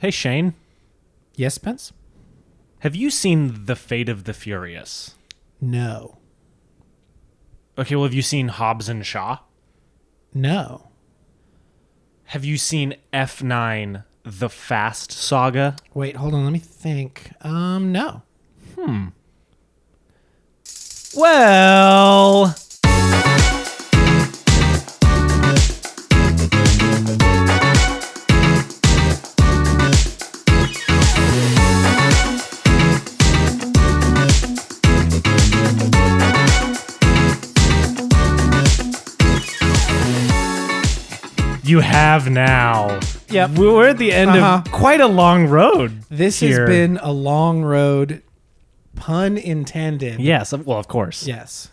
Hey, Shane. Yes, Spence? Have you seen The Fate of the Furious? No. Okay, well, have you seen Hobbs and Shaw? No. Have you seen F9, The Fast Saga? Wait, hold on. Let me think. No. Well... You have now. Yep. We're at the end of quite a long road. This here. has been a long road, pun intended. Yes, well, of course. Yes.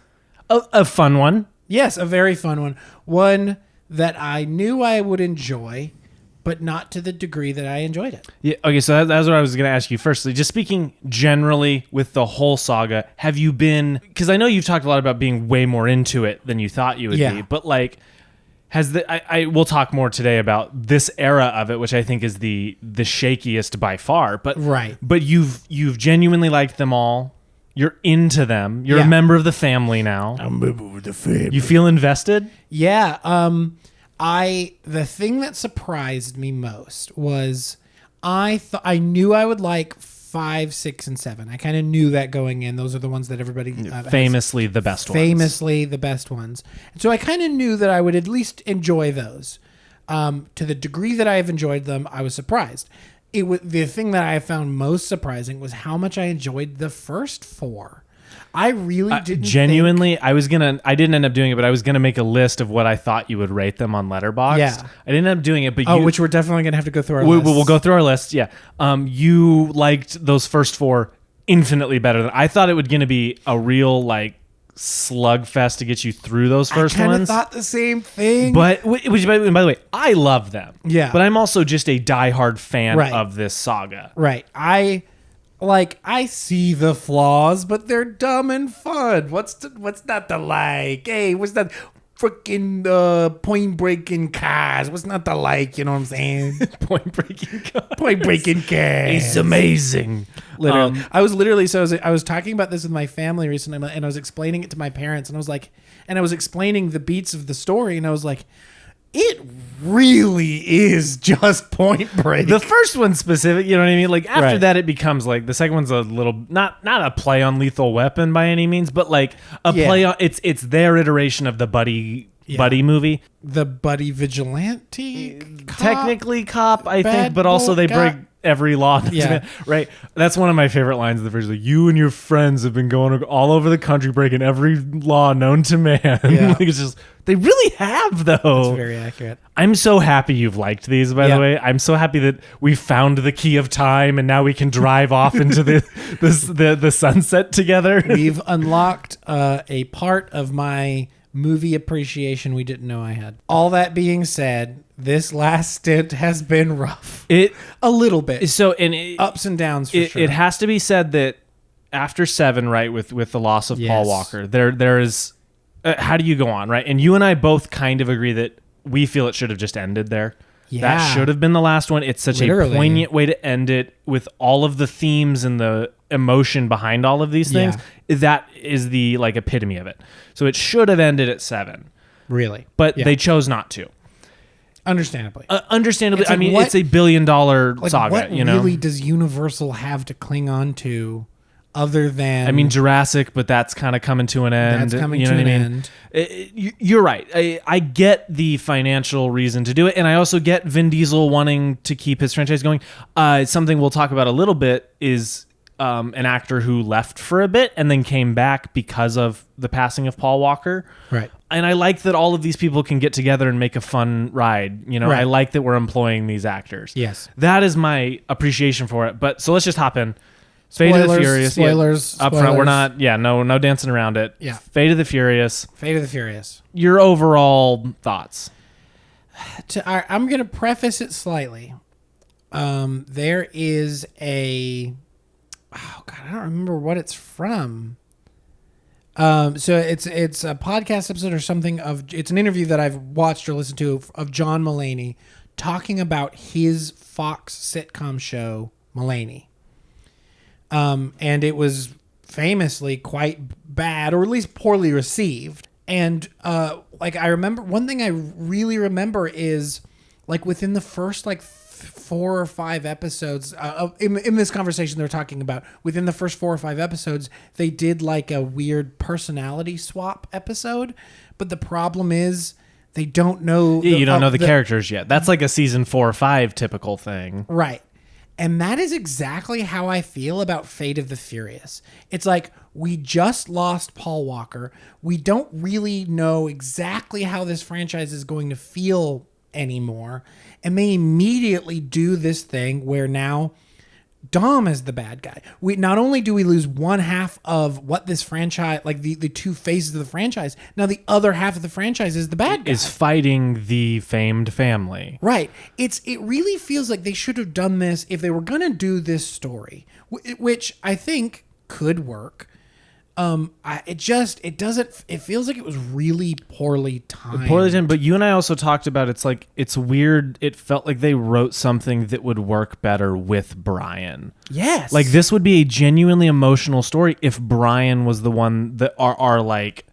A fun one. Yes, a very fun one. One that I knew I would enjoy, but not to the degree that I enjoyed it. Yeah. Okay, so that's what I was going to ask you. Firstly, just speaking generally with the whole saga, have you been... Because I know you've talked a lot about being way more into it than you thought you would be, but like... I we'll talk more today about this era of it, which I think is the shakiest by far. But Right. But you've genuinely liked them all. You're into them. You're a member of the family now. I'm a member of the family. You feel invested? Yeah. The thing that surprised me most was I knew I would like 5, 6, and 7. I kind of knew that going in. Those are the ones that everybody Famously the best ones. Famously the best ones. And so I kind of knew that I would at least enjoy those. To the degree that I have enjoyed them, I was surprised. The thing that I found most surprising was how much I enjoyed the first 4. I really didn't genuinely I didn't end up doing it, but I was gonna make a list of what I thought you would rate them on Letterboxd. Yeah. I didn't end up doing it, but which we're definitely gonna have to go through our list. We'll go through our list. Yeah. You liked those first 4 infinitely better than I thought it would gonna be a real like slugfest to get you through those first I ones. I thought the same thing. But which, by the way, I love them. Yeah. But I'm also just a diehard fan Right. of this saga. Right. I see the flaws, but they're dumb and fun. What's not to like? Hey, what's that freaking point breaking cars? What's not to like? You know what I'm saying? Point breaking. Point breaking cars. It's amazing. Literally, I was talking about this with my family recently, and I was explaining it to my parents, and I was explaining the beats of the story, and I was like, it really is just Point Break. The first one specific, you know what I mean? Like after Right. that, it becomes like the second one's a little not a play on Lethal Weapon by any means, but like a play on it's their iteration of the buddy movie. The buddy vigilante, Technically cop, I Bad think, but also boy they guy. break every law. Yeah. Right. That's one of my favorite lines of the first. Like, you and your friends have been going all over the country breaking every law known to man. Yeah. Like, it's just they really have though. That's very accurate. I'm so happy you've liked these, by the way. I'm so happy that we found the key of time and now we can drive off into the sunset together. We've unlocked a part of my movie appreciation we didn't know I had. All that being said, this last stint has been rough. A little bit. So Ups and downs for sure. It has to be said that after 7, right, with the loss of Paul Walker, there is how do you go on, right? And you and I both kind of agree that we feel it should have just ended there. Yeah. That should have been the last one. It's such a poignant way to end it with all of the themes and the emotion behind all of these things. Yeah. That is the like epitome of it. So it should have ended at 7. Really. But they chose not to. Understandably. Understandably. It's like, I mean, what- it's a $1 billion saga, what you know? really does Universal have to cling on to other than... I mean, Jurassic, but that's kind of coming to an end. That's coming you know to what an I mean? end. You're right. I get the financial reason to do it, and I also get Vin Diesel wanting to keep his franchise going. Something we'll talk about a little bit is an actor who left for a bit and then came back because of the passing of Paul Walker. Right. And I like that all of these people can get together and make a fun ride. You know, Right. I like that we're employing these actors. Yes. That is my appreciation for it. But so let's just hop in. Fate of the Furious. Spoilers. Up front, we're not, no dancing around it. Yeah. Fate of the Furious. Fate of the Furious. Your overall thoughts? I'm going to preface it slightly. There is a... Oh, God, I don't remember what it's from. So it's a podcast episode or something it's an interview that I've watched or listened to of John Mulaney talking about his Fox sitcom show, Mulaney. And it was famously quite bad, or at least poorly received. And like I remember, one thing I really remember is like within the first like 4 or 5 episodes in this conversation they're talking about, within the first 4 or 5 episodes, they did like a weird personality swap episode. But the problem is they don't know. You don't know the characters yet. That's like a season 4 or 5 typical thing. Right. And that is exactly how I feel about Fate of the Furious. It's like, we just lost Paul Walker. We don't really know exactly how this franchise is going to feel anymore. And they immediately do this thing where now Dom is the bad guy. We not only do we lose one half of what this franchise, like the 2 phases of the franchise, now the other half of the franchise is the bad guy. Is fighting the famed family. Right. It really feels like they should have done this if they were going to do this story, which I think could work. It feels like it was really poorly timed. But you and I also talked about, it's weird. It felt like they wrote something that would work better with Brian. Yes. Like this would be a genuinely emotional story if Brian was the one that are like,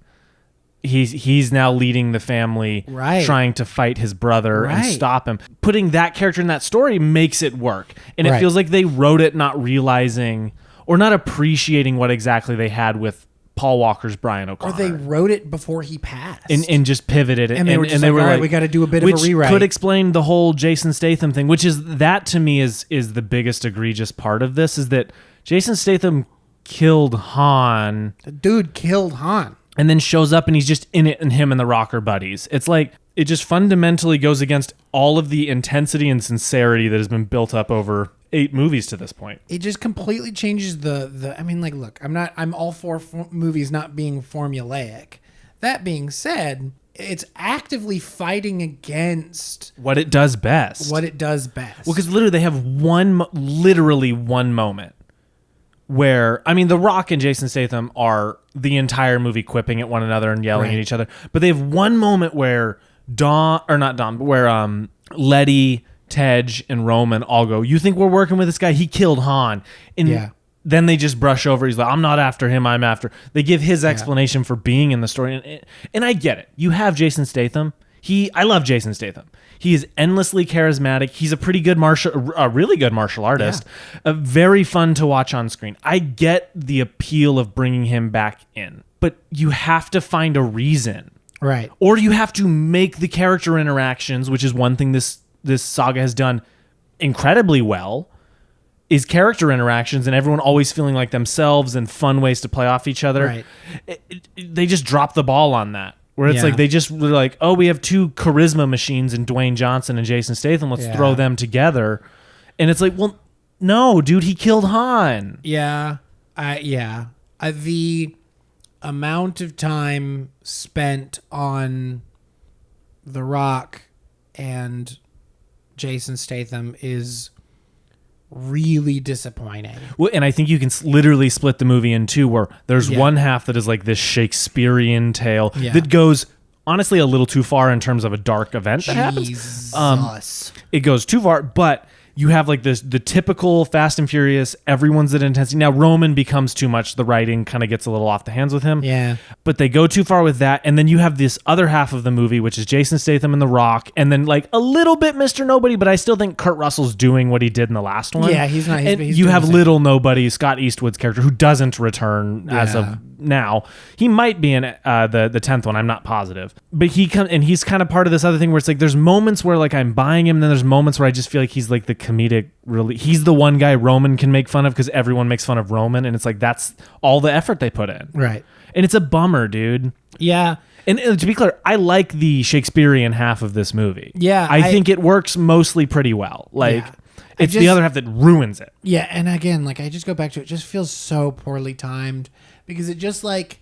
he's now leading the family, right, trying to fight his brother and stop him. Putting that character in that story makes it work. And it feels like they wrote it not realizing or not appreciating what exactly they had with Paul Walker's Brian O'Connor. Or they wrote it before he passed. And just pivoted it. And they were just all right, we got to do a bit of a rewrite. Which could explain the whole Jason Statham thing, which is, that to me is the biggest egregious part of this, is that Jason Statham killed Han. The dude killed Han. And then shows up and he's just in it, and him and the Rocker buddies. It's like, it just fundamentally goes against all of the intensity and sincerity that has been built up over 8 movies to this point. It just completely changes the I mean, like, look, I'm all for movies not being formulaic. That being said, it's actively fighting against what it does best. Well, because literally they have literally one moment where, I mean, The Rock and Jason Statham are the entire movie quipping at one another and yelling at each other. But they have one moment where Letty, Tej, and Roman all go, "You think we're working with this guy? He killed Han." And then they just brush over. He's like, "I'm not after him. I'm after." They give his explanation for being in the story. And I get it. You have Jason Statham. I love Jason Statham. He is endlessly charismatic. He's a really good martial artist. Very fun to watch on screen. I get the appeal of bringing him back in, but you have to find a reason. Right. Or you have to make the character interactions, which is one thing this saga has done incredibly well, is character interactions and everyone always feeling like themselves and fun ways to play off each other. Right. They just dropped the ball on that. Where it's like they just were like, oh, we have 2 charisma machines in Dwayne Johnson and Jason Statham. Let's throw them together. And it's like, well, no, dude, he killed Han. The amount of time spent on The Rock and Jason Statham is really disappointing. Well, and I think you can literally split the movie in 2, where there's one half that is like this Shakespearean tale that goes honestly a little too far in terms of a dark event that happens. It goes too far, but you have like the typical Fast and Furious, everyone's at intensity. Now Roman becomes too much. The writing kind of gets a little off the hands with him. Yeah. But they go too far with that. And then you have this other half of the movie, which is Jason Statham and The Rock. And then like a little bit Mr. Nobody, but I still think Kurt Russell's doing what he did in the last one. Yeah, he's not. And you have Little Nobody, Scott Eastwood's character, who doesn't return as of now. He might be in the 10th one. I'm not positive. But he's kind of part of this other thing where it's like there's moments where like I'm buying him, and then there's moments where I just feel like he's like the comedic he's the one guy Roman can make fun of because everyone makes fun of Roman, and it's like that's all the effort they put in. Right. And it's a bummer, dude. Yeah. And to be clear, I like the Shakespearean half of this movie. Yeah. I think it works mostly pretty well. Like it's the other half that ruins it. Yeah, and again, like I just go back to it just feels so poorly timed because it just like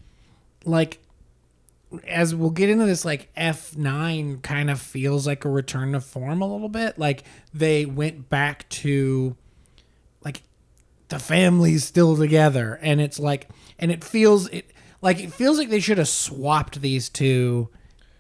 as we'll get into this, like F9 kind of feels like a return to form a little bit. Like they went back to like the family's still together, and it's like, and it feels like they should have swapped these 2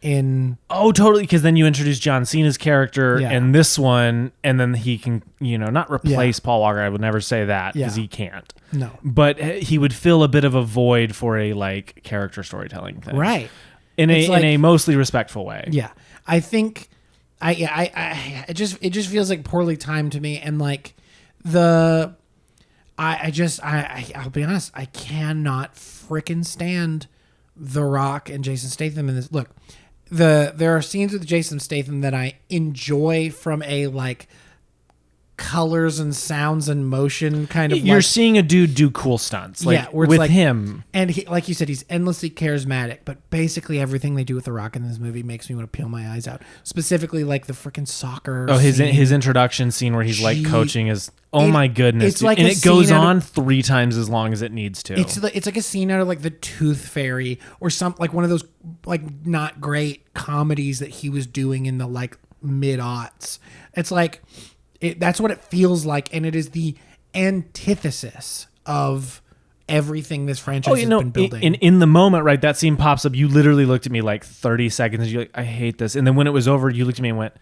Oh, totally. Because then you introduce John Cena's character Yeah. in this one, and then he can, not replace Paul Walker. I would never say that because he can't. No. But he would fill a bit of a void for a like character storytelling thing, Right. In a mostly respectful way. Yeah, I think it just feels like poorly timed to me, and like I'll be honest, I cannot frickin' stand The Rock and Jason Statham in this. Look, there are scenes with Jason Statham that I enjoy from a like colors and sounds and motion kind of. You're seeing a dude do cool stunts, like where it's with like, him, and he, like you said, he's endlessly charismatic. But basically, everything they do with The Rock in this movie makes me want to peel my eyes out. Specifically, like the freaking soccer. Oh, his scene. introduction scene where he's like coaching is. Oh my goodness! It's like and a it goes scene on 3 times as long as it needs to. It's like a scene out of like The Tooth Fairy or like one of those like not great comedies that he was doing in the like mid-aughts. It's like that's what it feels like, and it is the antithesis of everything this franchise has been building. In the moment, right, that scene pops up. You literally looked at me like 30 seconds. And you're like, I hate this. And then when it was over, you looked at me and went,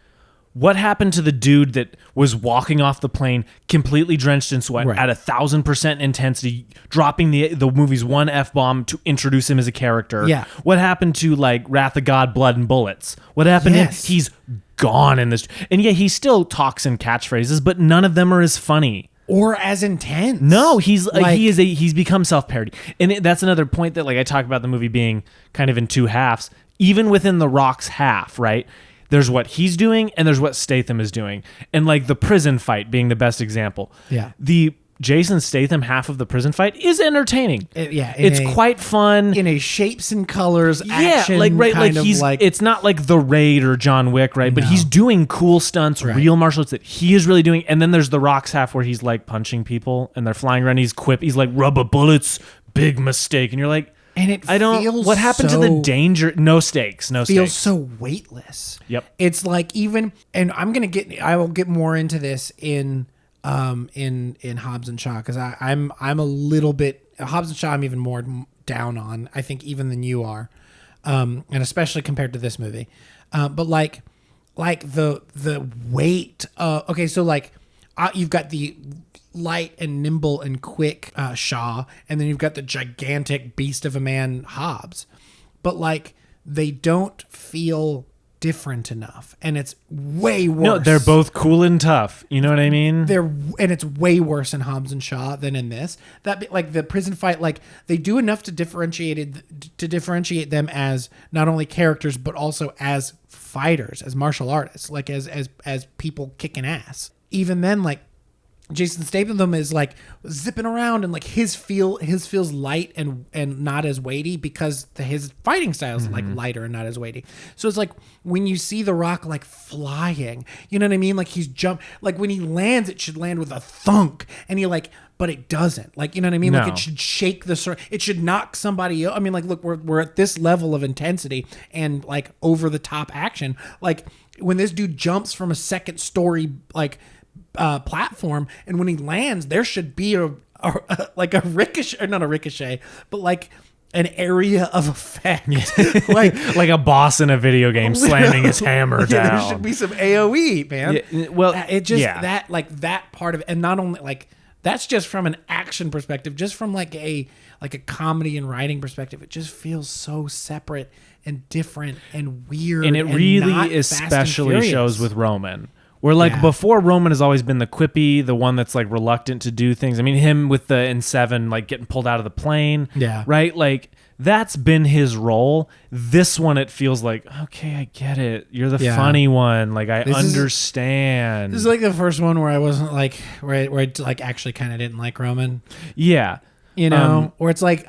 what happened to the dude that was walking off the plane completely drenched in sweat at 1,000% intensity, dropping the movie's one F-bomb to introduce him as a character? Yeah. What happened to like Wrath of God, Blood and Bullets? What happened? Yes. He's gone in this. And yeah, he still talks in catchphrases, but none of them are as funny. Or as intense. No, he's become self-parody. And that's another point that like I talk about the movie being kind of in 2 halves. Even within The Rock's half, right? There's what he's doing and there's what Statham is doing. And like the prison fight being the best example. Yeah. The Jason Statham half of the prison fight is entertaining. It's quite fun. In a shapes and colors action it's not like The Raid or John Wick, right? But he's doing cool stunts, real martial arts that he is really doing. And then there's The Rock's half where he's like punching people and they're flying around. He's like rubber bullets, big mistake. And you're like, and what happened to the danger? No stakes. Feels so weightless. Yep. It's like and I will get more into this in Hobbs and Shaw, because I'm a little bit Hobbs and Shaw I'm even more down on, I think, even than you are, and especially compared to this movie, but like the weight. Okay, so like you've got the light and nimble and quick Shaw, and then you've got the gigantic beast of a man Hobbs, but like they don't feel different enough, and it's way worse. No, they're both cool and tough. You know what I mean? And it's way worse in Hobbs and Shaw than in this. Like the prison fight, like they do enough to differentiate them as not only characters but also as fighters, as martial artists, like as people kicking ass. Even then, like Jason Statham is like zipping around, and like his feels light and not as weighty because his fighting style is like lighter and not as weighty. So it's like when you see The Rock like flying, you know what I mean? Like he's like when he lands, it should land with a thunk, and but it doesn't. Like, you know what I mean? No. Like it should shake it should knock somebody. I mean, like, look, we're at this level of intensity and like over the top action. Like when this dude jumps from a second story, like platform, and when he lands, there should be a ricochet, or not a ricochet, but like an area of effect, like a boss in a video game slamming his hammer down. There should be some AOE, man. Yeah, well, it just that part of it, and not only like that's just from an action perspective, just from like a comedy and writing perspective, it just feels so separate and different and weird, and it really especially shows with Roman. Where like before, Roman has always been the quippy, the one that's like reluctant to do things. I mean, him with the in 7, like getting pulled out of the plane. Yeah. Right? Like that's been his role. This one, it feels like, okay, I get it. You're the funny one. Like I understand. This is like the first one where I wasn't like, where I like actually kind of didn't like Roman. Yeah. You know, or it's like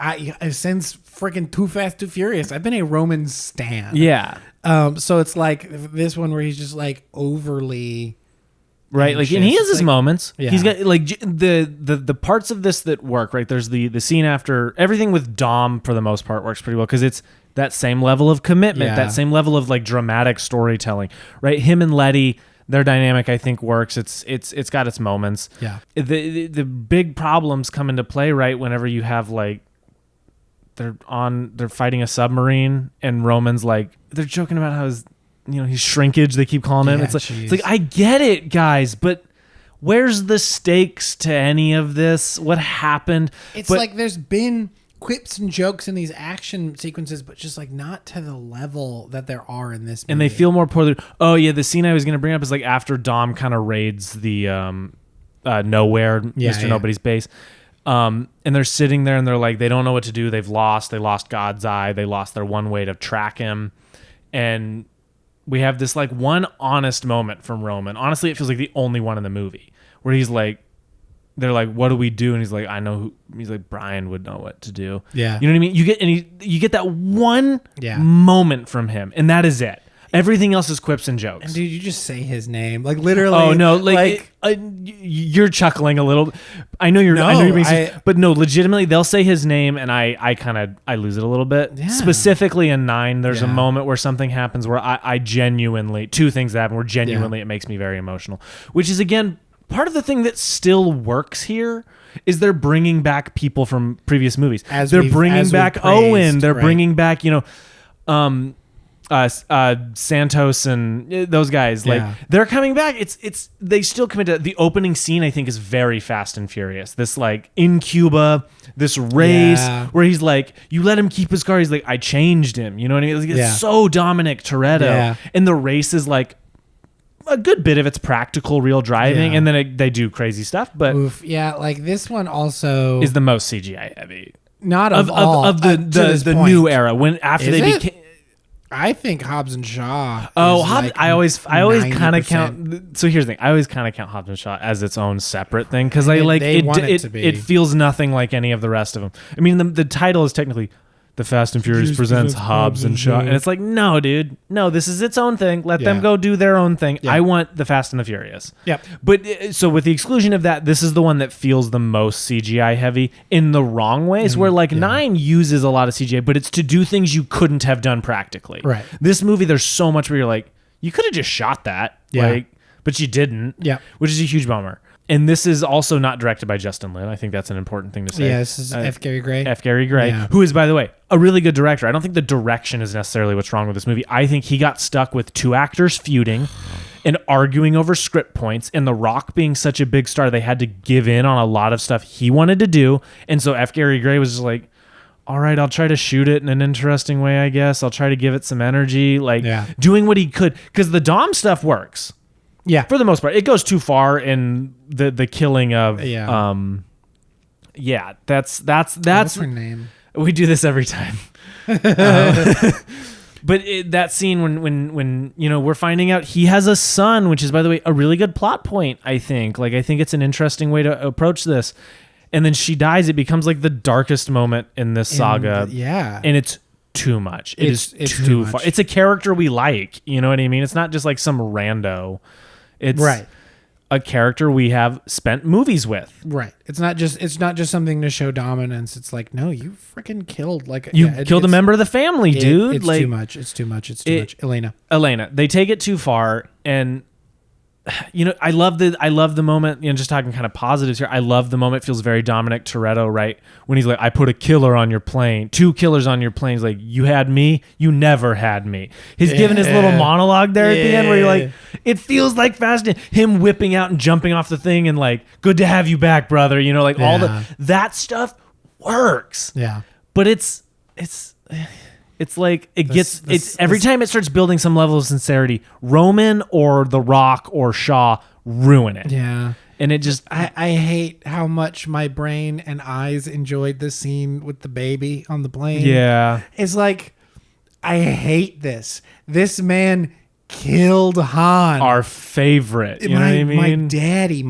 since freaking Too Fast, Too Furious, I've been a Roman stan. Yeah. So it's like this one where he's just like overly right, like, and he has his moments. Yeah. He's got like the parts of this that work. Right, there's the scene after everything with Dom for the most part works pretty well because it's that same level of commitment, that same level of like dramatic storytelling. Right, him and Letty. Their dynamic, I think, works. It's got its moments. Yeah. The big problems come into play right whenever you have like they're fighting a submarine, and Roman's like, they're joking about how he's shrinkage. They keep calling him. It's like I get it, guys, but where's the stakes to any of this? What happened? It's like there's been quips and jokes in these action sequences, but just like not to the level that there are in this movie. And they feel more poorly. Oh yeah, the scene I was going to bring up is like after Dom kind of raids the nowhere, Mr. Nobody's base. And they're sitting there and they're like, they don't know what to do. They lost God's eye. They lost their one way to track him. And we have this like one honest moment from Roman. Honestly, it feels like the only one in the movie where he's like, they're like, what do we do? And he's like, I know who. He's like, Brian would know what to do. Yeah. You know what I mean? You get that one moment from him, and that is it. Everything else is quips and jokes. And dude, you just say his name, like literally. Oh no, you're chuckling a little. I know you're. I know you're being but no, legitimately, they'll say his name, and I lose it a little bit. Yeah. Specifically in 9, there's a moment where something happens where I genuinely, two things that happen where genuinely it makes me very emotional, which is again part of the thing that still works here. Is they're bringing back people from previous movies. They're bringing back Owen. They're bringing back Santos and those guys. Like they're coming back. It's they still commit to the opening scene. I think is very Fast and Furious. This like in Cuba, this race where he's like, you let him keep his car. He's like, I changed him. You know what I mean? It's so Dominic Toretto. And the race is like a good bit of it's practical real driving, and then they do crazy stuff. But like this one also is the most CGI heavy. Not of the new era when after is they became. I think Hobbs and Shaw. Oh, Hobbs! Like I always kind of count. So here's the thing: I always kind of count Hobbs and Shaw as its own separate thing because it feels nothing like any of the rest of them. I mean, the title is technically The Fast and Furious presents Hobbs and Shaw, and it's like, no, dude, no, this is its own thing. Let them go do their own thing. I want The Fast and the Furious. Yep. But so with the exclusion of that, this is the one that feels the most CGI heavy in the wrong ways. Where like 9 uses a lot of CGI, but it's to do things you couldn't have done practically. Right. This movie, there's so much where you're like, you could have just shot that, but you didn't. Yeah. Which is a huge bummer. And this is also not directed by Justin Lin. I think that's an important thing to say. Yeah, this is F. Gary Gray. F. Gary Gray, who is, by the way, a really good director. I don't think the direction is necessarily what's wrong with this movie. I think he got stuck with 2 actors feuding and arguing over script points, and The Rock being such a big star, they had to give in on a lot of stuff he wanted to do. And so F. Gary Gray was just like, all right, I'll try to shoot it in an interesting way, I guess. I'll try to give it some energy, doing what he could. Because the Dom stuff works. Yeah, for the most part, it goes too far in the killing of. That's What's her name? We do this every time. But that scene when we're finding out he has a son, which is, by the way, a really good plot point. I think it's an interesting way to approach this. And then she dies. It becomes like the darkest moment in this saga. And it's too much. It's too far. It's a character we like. You know what I mean? It's not just like some rando. It's a character we have spent movies with. Right. It's not just something to show dominance. It's like, no, you freaking killed killed a member of the family, dude. It's too much. It's too much. Elena. They take it too far, and I love the moment, just talking kind of positives here. I love the moment. It feels very Dominic Toretto, right? When he's like, I put a killer on your plane, 2 killers on your plane. He's like, you had me, you never had me. He's giving his little monologue there at the end where you're like, it feels like Fast and him whipping out and jumping off the thing and like, good to have you back, brother. All that stuff works. Yeah. But it's like every time it starts building some level of sincerity, Roman or The Rock or Shaw ruin it. Yeah. And it just... I hate how much my brain and eyes enjoyed the scene with the baby on the plane. Yeah. It's like, I hate this. This man killed Han. Our favorite. You know what I mean? My daddy.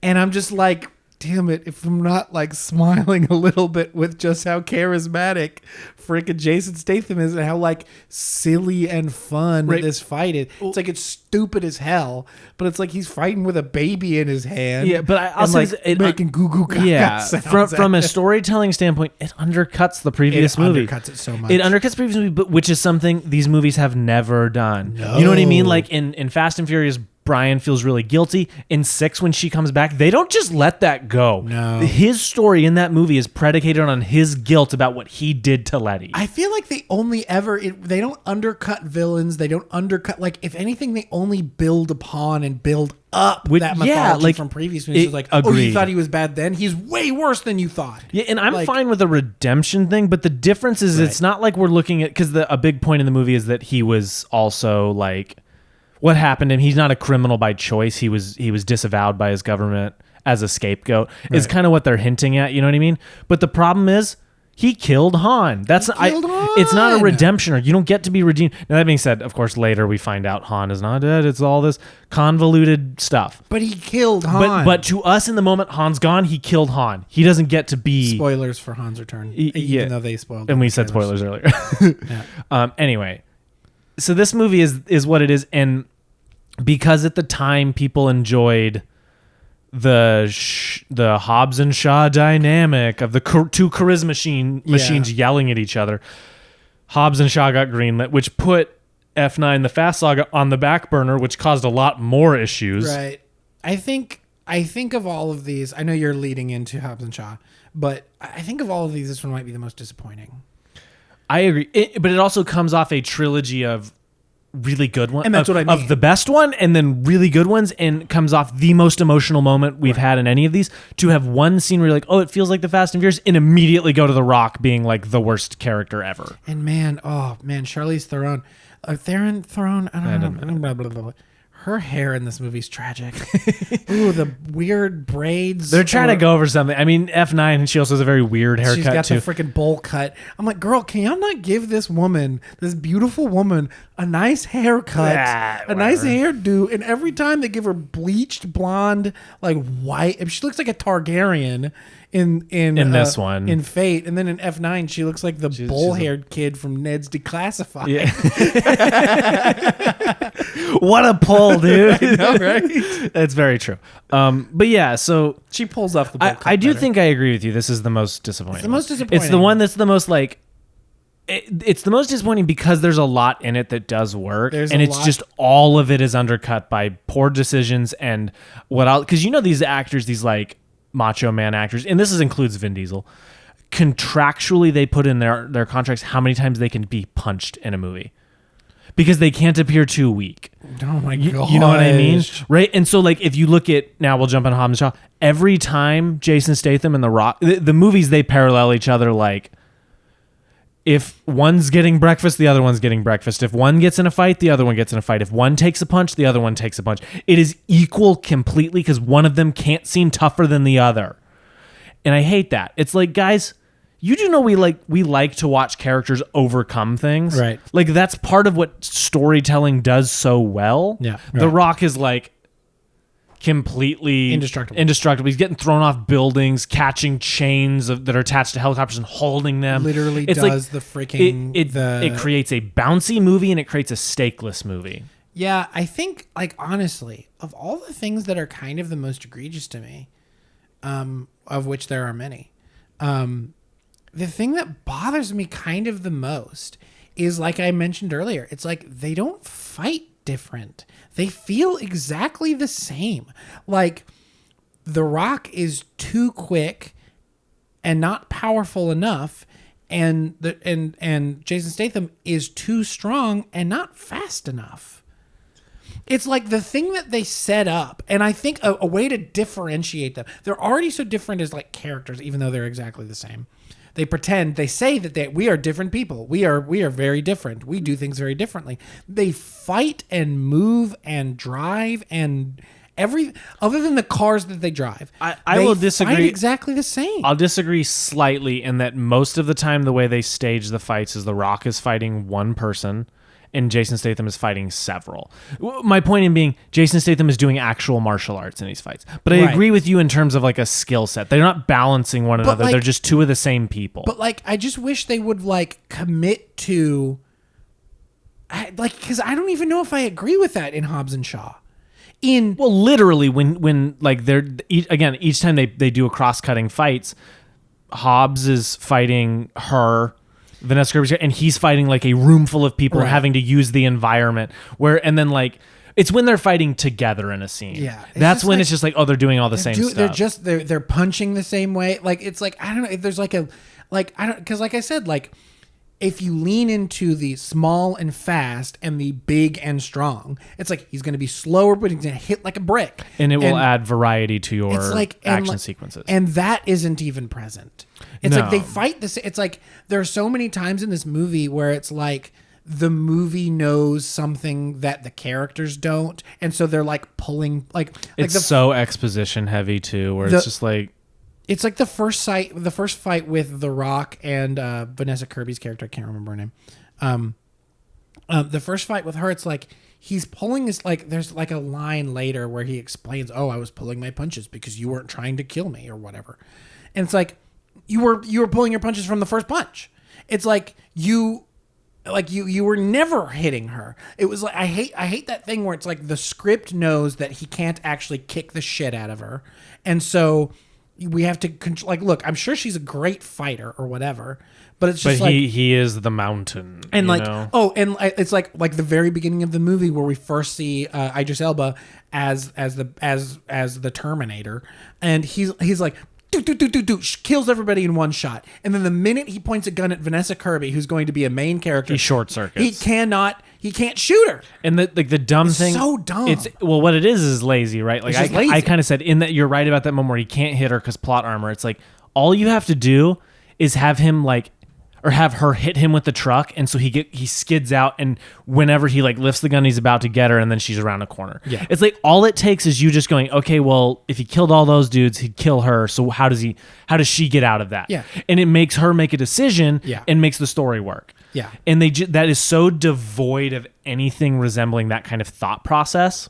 And I'm just like... Damn it, if I'm not like smiling a little bit with just how charismatic freaking Jason Statham is and how like silly and fun this fight is. It's like it's stupid as hell, but it's like he's fighting with a baby in his hand. Yeah, but I'll say making goo goo gaga sounds. From a storytelling standpoint, it undercuts the previous movie. It undercuts it so much. It undercuts the previous movie, which is something these movies have never done. No. You know what I mean? Like in Fast and Furious Brian feels really guilty. In 6, when she comes back, they don't just let that go. No. His story in that movie is predicated on his guilt about what he did to Letty. I feel like they only they don't undercut villains. They don't undercut, like, if anything, they only build upon and build up that mythology from previous movies. It's like, oh, you thought he was bad then? He's way worse than you thought. Yeah, and I'm fine with a redemption thing, but the difference is it's not like we're looking at, because a big point in the movie is that he was also like, what happened to him? He's not a criminal by choice. He was disavowed by his government as a scapegoat. Is kind of what they're hinting at. You know what I mean? But the problem is, he killed Han. It's not a redemption arc. You don't get to be redeemed. Now, that being said, of course, later we find out Han is not dead. It's all this convoluted stuff. But he killed Han. But to us, in the moment Han's gone, he killed Han. He doesn't get to be... Spoilers for Han's return. Even though they spoiled it. And we said spoilers earlier. Anyway, so this movie is what it is. And because at the time people enjoyed... the Hobbs and Shaw dynamic of the two charisma machines yelling at each other. Hobbs and Shaw got greenlit, which put F9, the Fast Saga, on the back burner, which caused a lot more issues. Right. I think of all of these, I know you're leading into Hobbs and Shaw, but I think of all of these, this one might be the most disappointing. I agree. But it also comes off a trilogy of really good ones, and that's what I mean. Of the best one and then really good ones, and comes off the most emotional moment we've had in any of these. To have one scene where you're like, oh, it feels like the Fast and Furious, and immediately go to The Rock being like the worst character ever. And Charlize Theron, I don't know. Her hair in this movie is tragic. Ooh, the weird braids. They're trying to go over something. I mean, F9, she also has a very weird haircut, she's got too. the freaking bowl cut. I'm like, girl, can y'all not give this beautiful woman, a nice haircut, nice hairdo? And every time they give her bleached blonde, like white, she looks like a Targaryen in this one, in Fate, and then in F9 she looks like the bull-haired kid from Ned's Declassified. Yeah. What a pull, dude! I know, right? That's very true. But yeah, so she pulls off the bowl cut I do better. think I agree with you. This is the most disappointing. It's the most disappointing. It's the one that's the most like. It's the most disappointing because there's a lot in it that does work, and it's just all of it is undercut by poor decisions and because these actors, these like macho man actors, and this includes Vin Diesel. Contractually, they put in their contracts how many times they can be punched in a movie, because they can't appear too weak. Oh my god! You know what I mean, right? And so, like, if you look at now, we'll jump on Hobbs and Shaw. Every time Jason Statham and The Rock, the movies, they parallel each other. Like, if one's getting breakfast, the other one's getting breakfast. If one gets in a fight, the other one gets in a fight. If one takes a punch, the other one takes a punch. It is equal completely because one of them can't seem tougher than the other. And I hate that. It's like, guys, you do know we like to watch characters overcome things. Right. Like, that's part of what storytelling does so well. Yeah. The Rock is like completely indestructible. He's getting thrown off buildings, catching chains that are attached to helicopters and holding them. Literally it's does the freaking... It creates a bouncy movie and it creates a stakeless movie. Yeah, I think, like, honestly, of all the things that are kind of the most egregious to me, of which there are many, the thing that bothers me kind of the most is, like I mentioned earlier, it's like they don't fight different. They feel exactly the same. Like, The Rock is too quick and not powerful enough, and Jason Statham is too strong and not fast enough. It's like the thing that they set up, and I think a way to differentiate them. They're already so different as like characters, even though they're exactly the same. They say that we are different people. We are very different. We do things very differently. They fight and move and drive and other than the cars that they drive. I will disagree. Fight exactly the same. I'll disagree slightly in that most of the time the way they stage the fights is The Rock is fighting one person and Jason Statham is fighting several. My point in being, Jason Statham is doing actual martial arts in these fights. But I agree with you in terms of like a skill set. They're not balancing one another. Like, they're just two of the same people. But like, I just wish they would like commit to, because I don't even know if I agree with that in Hobbs and Shaw. Literally when like they're each time they do a cross-cutting fights, Hobbs is fighting her, Vanessa Kirby's, and he's fighting like a room full of people having to use the environment and then like It's when they're fighting together in a scene. Yeah. That's when it's just like, oh, they're doing all the same stuff. They're punching the same way. Like, it's like, I don't know if there's like because like I said, like, if you lean into the small and fast and the big and strong, it's like he's going to be slower, but he's going to hit like a brick. And it will add variety to your action sequences. And that isn't even present. It's like they fight this. It's like there are so many times in this movie where it's like the movie knows something that the characters don't. And so they're like pulling it's so exposition heavy too, where it's just like. It's like the first fight with The Rock and Vanessa Kirby's character. I can't remember her name. The first fight with her, it's like he's pulling his there's like a line later where he explains, "Oh, I was pulling my punches because you weren't trying to kill me or whatever," and it's like you were pulling your punches from the first punch. It's like you were never hitting her. It was like I hate that thing where it's like the script knows that he can't actually kick the shit out of her, and so. We have to look. I'm sure she's a great fighter or whatever, but it's just he is the mountain, and it's like the very beginning of the movie where we first see Idris Elba as the Terminator, and he's like kills everybody in one shot, and then the minute he points a gun at Vanessa Kirby, who's going to be a main character, he short circuits. He can't shoot her. And the dumb thing, so dumb. What it is lazy, right? Like I kind of said in that you're right about that moment where he can't hit her because plot armor. It's like all you have to do is have him or have her hit him with the truck, and so he skids out, and whenever he lifts the gun, he's about to get her, and then she's around a corner. Yeah, it's like all it takes is you just going, okay, well, if he killed all those dudes, he'd kill her. So how does she get out of that? Yeah, and it makes her make a decision. Yeah. And makes the story work. Yeah, and that is so devoid of anything resembling that kind of thought process,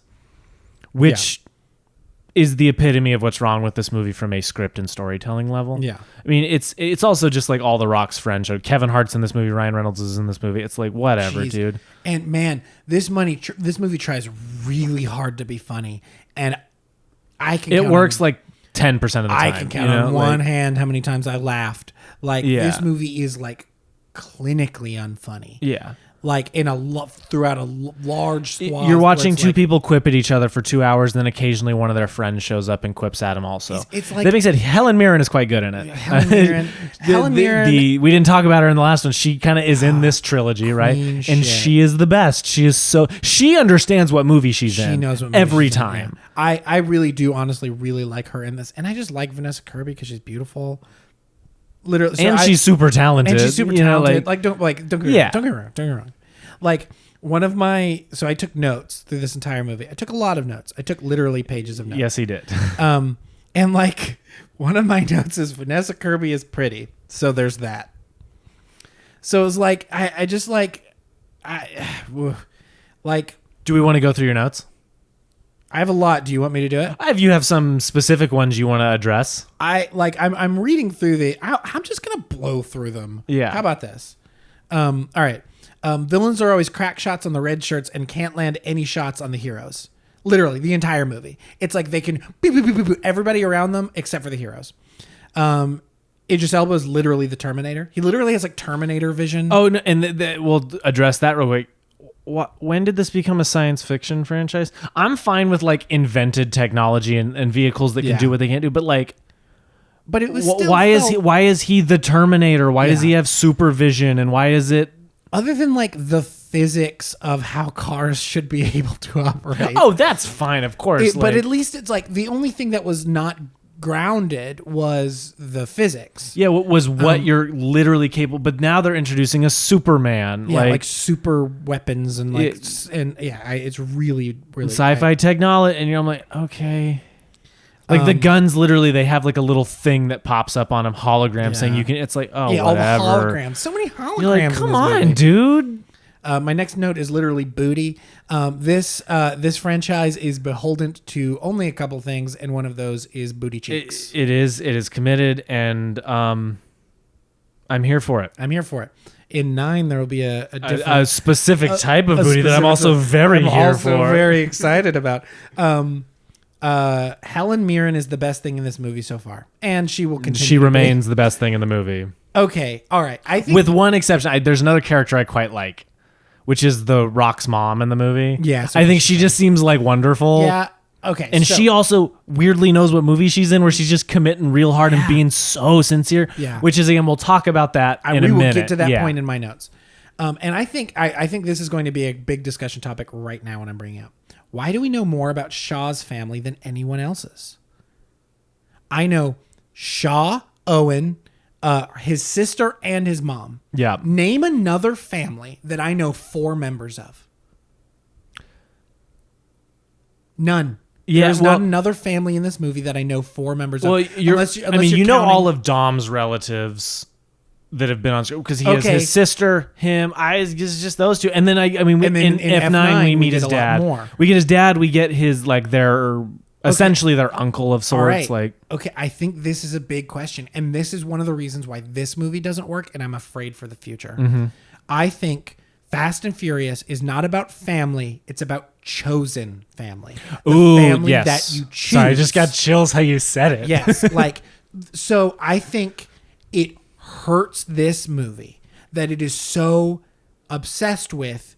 which. Is the epitome of what's wrong with this movie from a script and storytelling level. Yeah. I mean, it's also just like all The Rock's friends showed. Kevin Hart's in this movie. Ryan Reynolds is in this movie. It's like, whatever, dude. And man, this movie tries really hard to be funny. And it works 10% of the time. I can count on one hand how many times I laughed. This movie is clinically unfunny. Yeah. Throughout a large swath. You're watching two people quip at each other for 2 hours, and then occasionally one of their friends shows up and quips at them also. It's like... That being said, Helen Mirren is quite good in it. Helen Mirren... we didn't talk about her in the last one. She kind of is in this trilogy, right? Shit. And she is the best. She understands what movie she's in. She knows what movie every she's time. In. I really do honestly really like her in this. And I just like Vanessa Kirby because she's beautiful. Literally, she's super talented. Don't get me wrong. One of my I took notes through this entire movie. I took a lot of notes. I took literally pages of notes. Yes, he did. And one of my notes is Vanessa Kirby is pretty. So there's that. So it's do we want to go through your notes? I have a lot. Do you want me to do it? If you have some specific ones you want to address. I'm reading through I'm just going to blow through them. Yeah. How about this? All right. Villains are always crack shots on the red shirts and can't land any shots on the heroes. Literally, the entire movie. It's like they can beep, beep, beep, beep, beep, everybody around them except for the heroes. Idris Elba is literally the Terminator. He literally has Terminator vision. Oh, no, and we'll address that real quick. When did this become a science fiction franchise? I'm fine with invented technology and vehicles that can do what they can't do, but it was why is he the Terminator? Why does he have supervision, and why is it other than the physics of how cars should be able to operate? Oh, that's fine, of course. But at least it's the only thing that was not grounded was the physics. Yeah, what you're literally capable. But now they're introducing a Superman, super weapons and it's really sci-fi technology, and I'm like, okay. The guns, literally, they have a little thing that pops up on them, hologram, saying you can. It's all whatever. All the holograms, so many holograms. You're come on, dude. My next note is literally booty. This franchise is beholden to only a couple things, and one of those is booty cheeks. It is committed, and I'm here for it. In 9, there will be a different, a specific type of booty that I'm also very excited about. Helen Mirren is the best thing in this movie so far, and she will continue. She remains the best thing in the movie. Okay, all right. I think with one exception, there's another character I quite like, which is the Rock's mom in the movie. Yeah, so I think she just seems like wonderful. Yeah. Okay. And she also weirdly knows what movie she's in, where she's just committing real hard and being so sincere. Yeah. Which is, again, we'll talk about that in a minute. We will get to that point in my notes. And I think this is going to be a big discussion topic right now when I'm bringing up. Why do we know more about Shaw's family than anyone else's? I know Shaw, Owen, his sister, and his mom. Yeah. Name another family that I know 4 members of. None. Yeah, There's not another family in this movie that I know 4 members of. Unless you're counting all of Dom's relatives that have been on screen, because he has his sister, him. It's just those 2, and then in F9 we meet his dad. We get his dad. We get his essentially their uncle of sorts. Right. I think this is a big question, and this is one of the reasons why this movie doesn't work, and I'm afraid for the future. Mm-hmm. I think Fast and Furious is not about family; it's about chosen family. Family that you choose. Sorry, I just got chills how you said it. Yes, so I think it hurts this movie that it is so obsessed with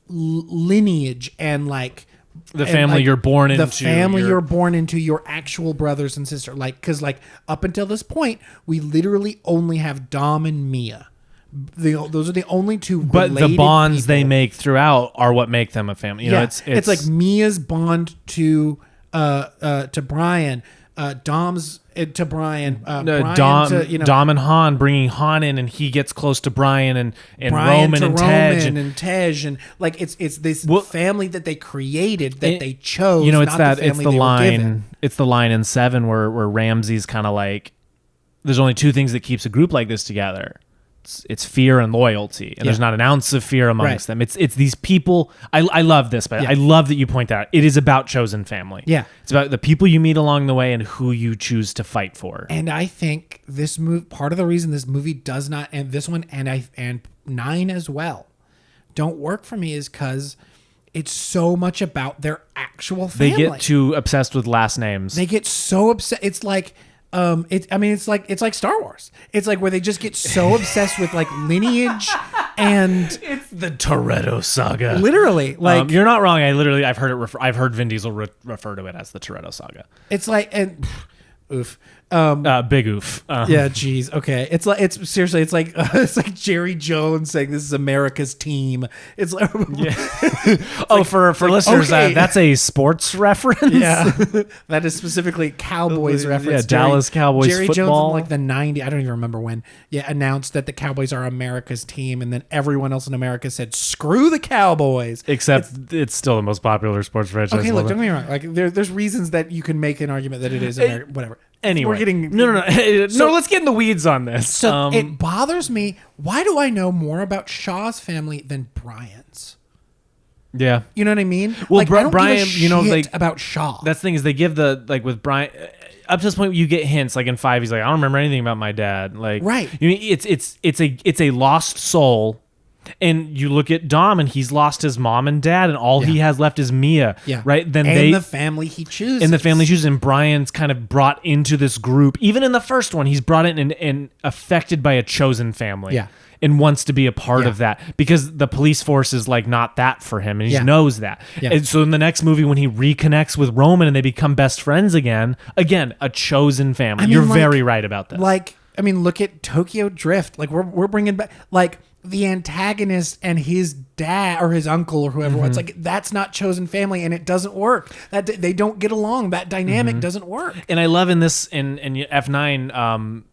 lineage and the family you're born into. The family you're born into, your actual brothers and sisters. Because up until this point, we literally only have Dom and Mia. Those are the only 2 but the bonds they make throughout are what make them a family. It's like Mia's bond to Brian, Dom's to Brian, Dom and Han, bringing Han in, and he gets close to Brian and Roman and Tej and it's this family that they created that they chose. It's the line in 7 where Ramsey's kind of there's only 2 things that keeps a group like this together. It's fear and loyalty, and there's not an ounce of fear amongst them. It's these people. I love this, but I love that you point that out. It is about chosen family. Yeah, it's about the people you meet along the way and who you choose to fight for. And I think this part of the reason this movie does not, and this one and 9 as well, don't work for me is because it's so much about their actual family. They get too obsessed with last names. They get so upset. It's like. It's like Star Wars. It's where they just get so obsessed with lineage and it's the Toretto saga. Literally, you're not wrong. I've heard it. I've heard Vin Diesel refer to it as the Toretto saga. It's oof. Big oof. Yeah, geez. Okay. It's seriously, it's like Jerry Jones saying this is America's team. It's like, for listeners, that's a sports reference. Yeah. That is specifically Cowboys reference. Yeah, Dallas Cowboys Jerry football. Jones in the 90s, I don't even remember when, announced that the Cowboys are America's team, and then everyone else in America said, screw the Cowboys. Except it's still the most popular sports franchise. Okay, look, don't get me wrong. There's reasons that you can make an argument that it is America, whatever. Anyway, we're getting no. Let's get in the weeds on this. So it bothers me. Why do I know more about Shaw's family than Brian's? Yeah, you know what I mean. Well, I don't Brian, give a shit about Shaw. That's the thing is they give with Brian up to this point you get hints. In 5, he's like, I don't remember anything about my dad. Right. It's a lost soul. And you look at Dom, and he's lost his mom and dad, and all he has left is Mia. Yeah. Right. Then the family he chooses. And Brian's kind of brought into this group. Even in the first one, he's brought in and affected by a chosen family. Yeah. And wants to be a part of that because the police force is not that for him, and he knows that. Yeah. And so in the next movie, when he reconnects with Roman and they become best friends again, a chosen family. You're very right about this. Look at Tokyo Drift. We're bringing back the antagonist and his dad or his uncle or whoever. It's that's not chosen family, and it doesn't work. That they don't get along. That dynamic doesn't work. And I love in this in F9,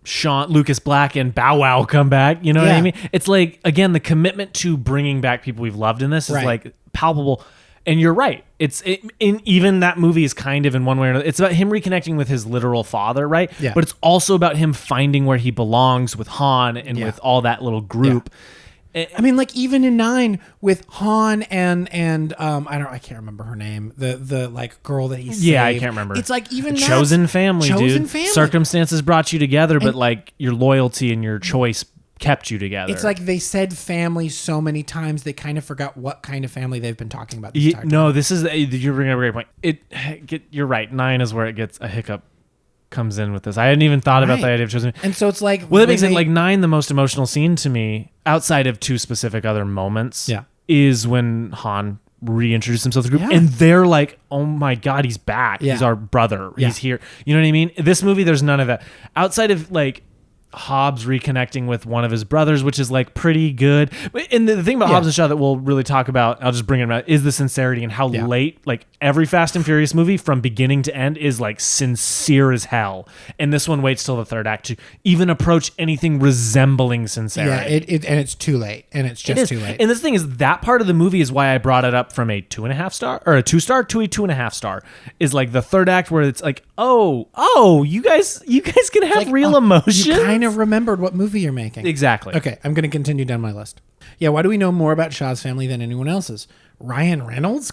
Sean, Lucas Black, and Bow Wow come back. You know what I mean? It's again the commitment to bringing back people we've loved in this is palpable. And you're right. Even that movie is kind of in one way or another. It's about him reconnecting with his literal father, right? Yeah. But it's also about him finding where he belongs with Han and with all that little group. Yeah. Even in 9 with Han and I can't remember her name. The girl that he saved. Yeah, I can't remember. It's even chosen family, dude. Circumstances brought you together, but your loyalty and your choice kept you together. It's they said family so many times they kind of forgot what kind of family they've been talking about this entire time. No, this is you're bringing up a great point. You're right. 9 is where it gets a hiccup comes in with this. I hadn't even thought about the idea of choosing. And so it's like, well, that makes it like 9 the most emotional scene to me, outside of 2 specific other moments. Yeah. Is when Han reintroduced himself to the group, and they're like, "Oh my God, he's back! He's our brother. He's here." You know what I mean? This movie, there's none of that outside of like Hobbs reconnecting with one of his brothers, which is like pretty good. And the thing about Hobbs and Shaw that we'll really talk about, I'll just bring it up, is the sincerity and how late, like every Fast and Furious movie from beginning to end is like sincere as hell. And this one waits till the third act to even approach anything resembling sincerity. Yeah, and it's too late. And it's just too late. And this thing is, that part of the movie is why I brought it up from a 2.5 star or a 2 star to a 2.5 star, is like the third act where it's like, oh, you guys can have like, real emotion. You kind of remembered what movie you're making. Exactly. Okay, I'm going to continue down my list. Yeah, why do we know more about Shaw's family than anyone else's? Ryan Reynolds? ?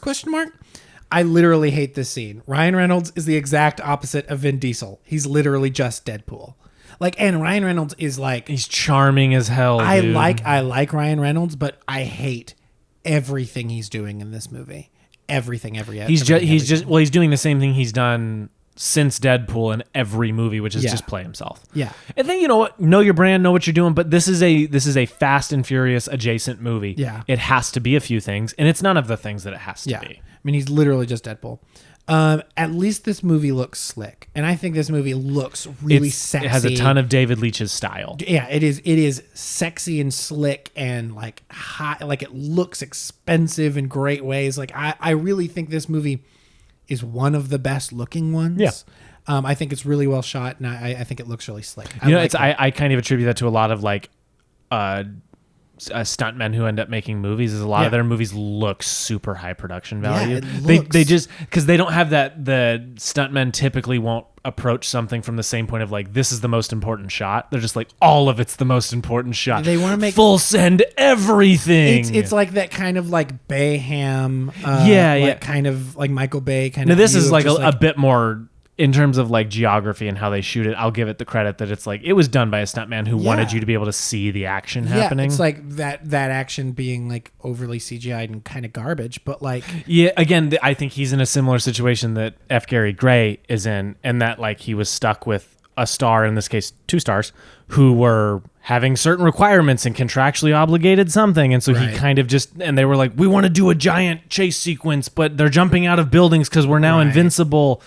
I literally hate this scene. Ryan Reynolds is the exact opposite of Vin Diesel. He's literally just Deadpool. Like, and Ryan Reynolds is like, he's charming as hell. I like Ryan Reynolds, but I hate everything he's doing in this movie. Everything. He's doing the same thing he's done since Deadpool in every movie, which is just play himself. Yeah. And then, you know what? Know your brand, know what you're doing, but this is a Fast and Furious adjacent movie. Yeah. It has to be a few things, and it's none of the things that it has to be. I mean, he's literally just Deadpool. At least this movie looks slick, and I think this movie looks really sexy. It has a ton of David Leitch's style. Yeah, it is sexy and slick and like high, like it looks expensive in great ways. Like I really think this movie is one of the best looking ones. Yeah. I think it's really well shot, and I think it looks really slick. I kind of attribute that to a lot of like stuntmen who end up making movies. Is a lot of their movies look super high production value. They just, because they don't have that, the stuntmen typically won't approach something from the same point of like, this is the most important shot. They're just like, all of it's the most important shot. They want to make full send everything. It's like that kind of like Bayham, kind of like Michael Bay kind of. Now this is like a bit more in terms of like geography and how they shoot it. I'll give it the credit that it's like it was done by a stuntman who wanted you to be able to see the action happening. It's like that action being like overly CGI'd and kind of garbage, but like again, I think he's in a similar situation that F. Gary Gray is in, and that like he was stuck with a star, in this case 2 stars, who were having certain requirements and contractually obligated something, and so he kind of just, and they were like, we want to do a giant chase sequence, but they're jumping out of buildings because we're now invincible.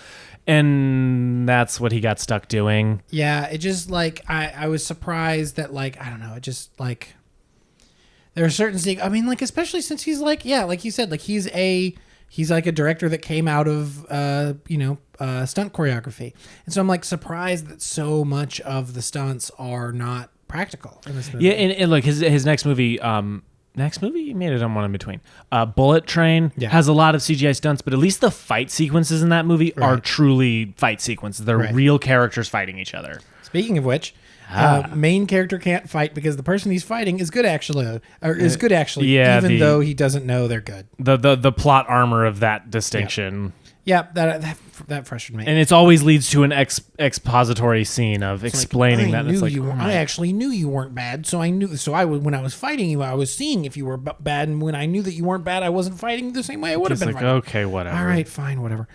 And that's what he got stuck doing. Yeah, it just like I was surprised that like, I don't know, it just like there are certain things. I mean, like especially since he's like, like you said, like he's like a director that came out of stunt choreography, and so I'm like surprised that so much of the stunts are not practical in this movie. Yeah, and look, his next movie. He made it on one in between. Bullet Train has a lot of CGI stunts, but at least the fight sequences in that movie are truly fight sequences. They're real characters fighting each other. Speaking of which, main character can't fight because the person he's fighting is good actually, even though he doesn't know they're good. The plot armor of that distinction. Yeah, that frustrated me. And it always leads to an expository scene of explaining that. It's like, I actually knew you weren't bad, so I knew. So when I was fighting you, I was seeing if you were bad, and when I knew that you weren't bad, I wasn't fighting the same way I would have been. Like, okay, whatever. All right, fine, whatever.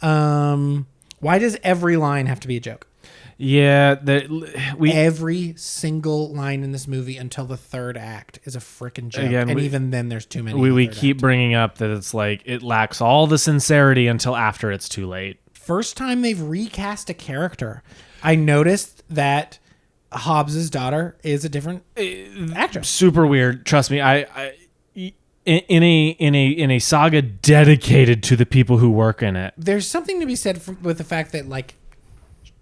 Why does every line have to be a joke? Yeah, every single line in this movie until the third act is a freaking joke, and even then, there's too many. We keep bringing up that it's like it lacks all the sincerity until after it's too late. First time they've recast a character, I noticed that Hobbs's daughter is a different actress. Super weird. Trust me, in a saga dedicated to the people who work in it. There's something to be said with the fact that like.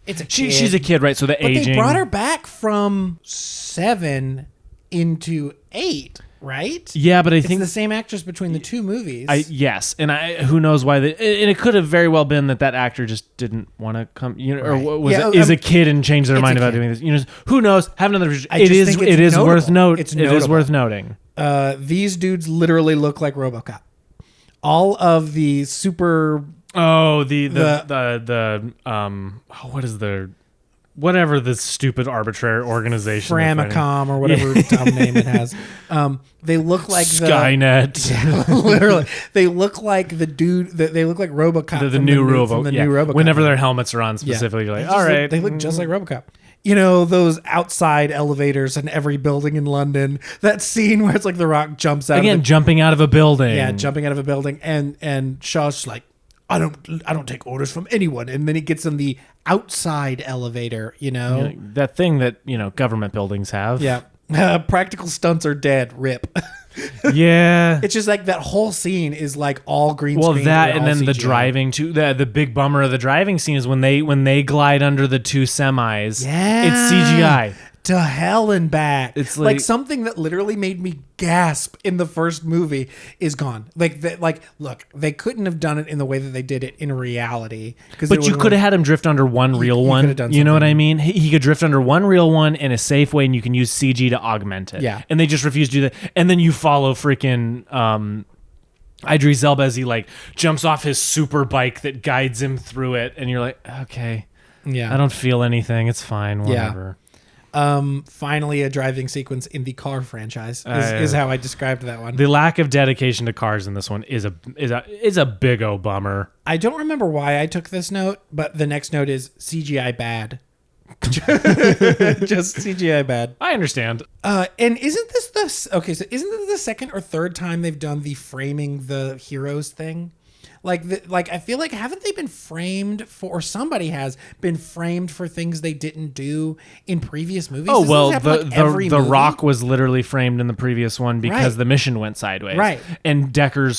It's a kid. She's a kid, right? So the aging. But they brought her back from 7 into 8, right? Yeah, but I think it's the same actress between the 2 movies. Yes, and who knows why? And it could have very well been that actor just didn't want to come, or is a kid and changed their mind about doing this. Who knows? Have another. It is worth noting. These dudes literally look like RoboCop. All of the super. Oh, what is the whatever the stupid arbitrary organization. Framicom or whatever dumb name it has. They look like Skynet. Literally, they look like the dude. They look like RoboCop. The new RoboCop. New RoboCop. Whenever their helmets are on, specifically, you're like, all right, they look just like RoboCop. You know, those outside elevators in every building in London. That scene where it's like The Rock jumps out again, jumping out of a building. Yeah, jumping out of a building, and Shaw's just like, I don't take orders from anyone. And then he gets in the outside elevator, you know? That thing that, government buildings have. Yeah. Practical stunts are dead. Rip. Yeah. It's just like that whole scene is like all green screen. Well, that and then CGI. the driving too. The big bummer of the driving scene is when they glide under the two semis. Yeah. It's CGI. To hell and back. It's like something that literally made me gasp in the first movie is gone. Look, they couldn't have done it in the way that they did it in reality. But you could have had him drift under one real one. You know what I mean? He could drift under one real one in a safe way, and you can use CG to augment it. Yeah. And they just refuse to do that. And then you follow freaking Idris Elba as he jumps off his super bike that guides him through it, and you're like, okay, yeah, I don't feel anything. It's fine. Whatever. Yeah. Finally, a driving sequence in the car franchise is how I described that one. The lack of dedication to cars in this one is a big old bummer. I don't remember why I took this note, but the next note is CGI bad. Just CGI bad. I understand. And isn't this the second or third time they've done the framing the heroes thing? I feel like haven't they been framed for, or somebody has been framed for things they didn't do in previous movies? Oh, well, the Rock was literally framed in the previous one because the mission went sideways. Right. And Deckard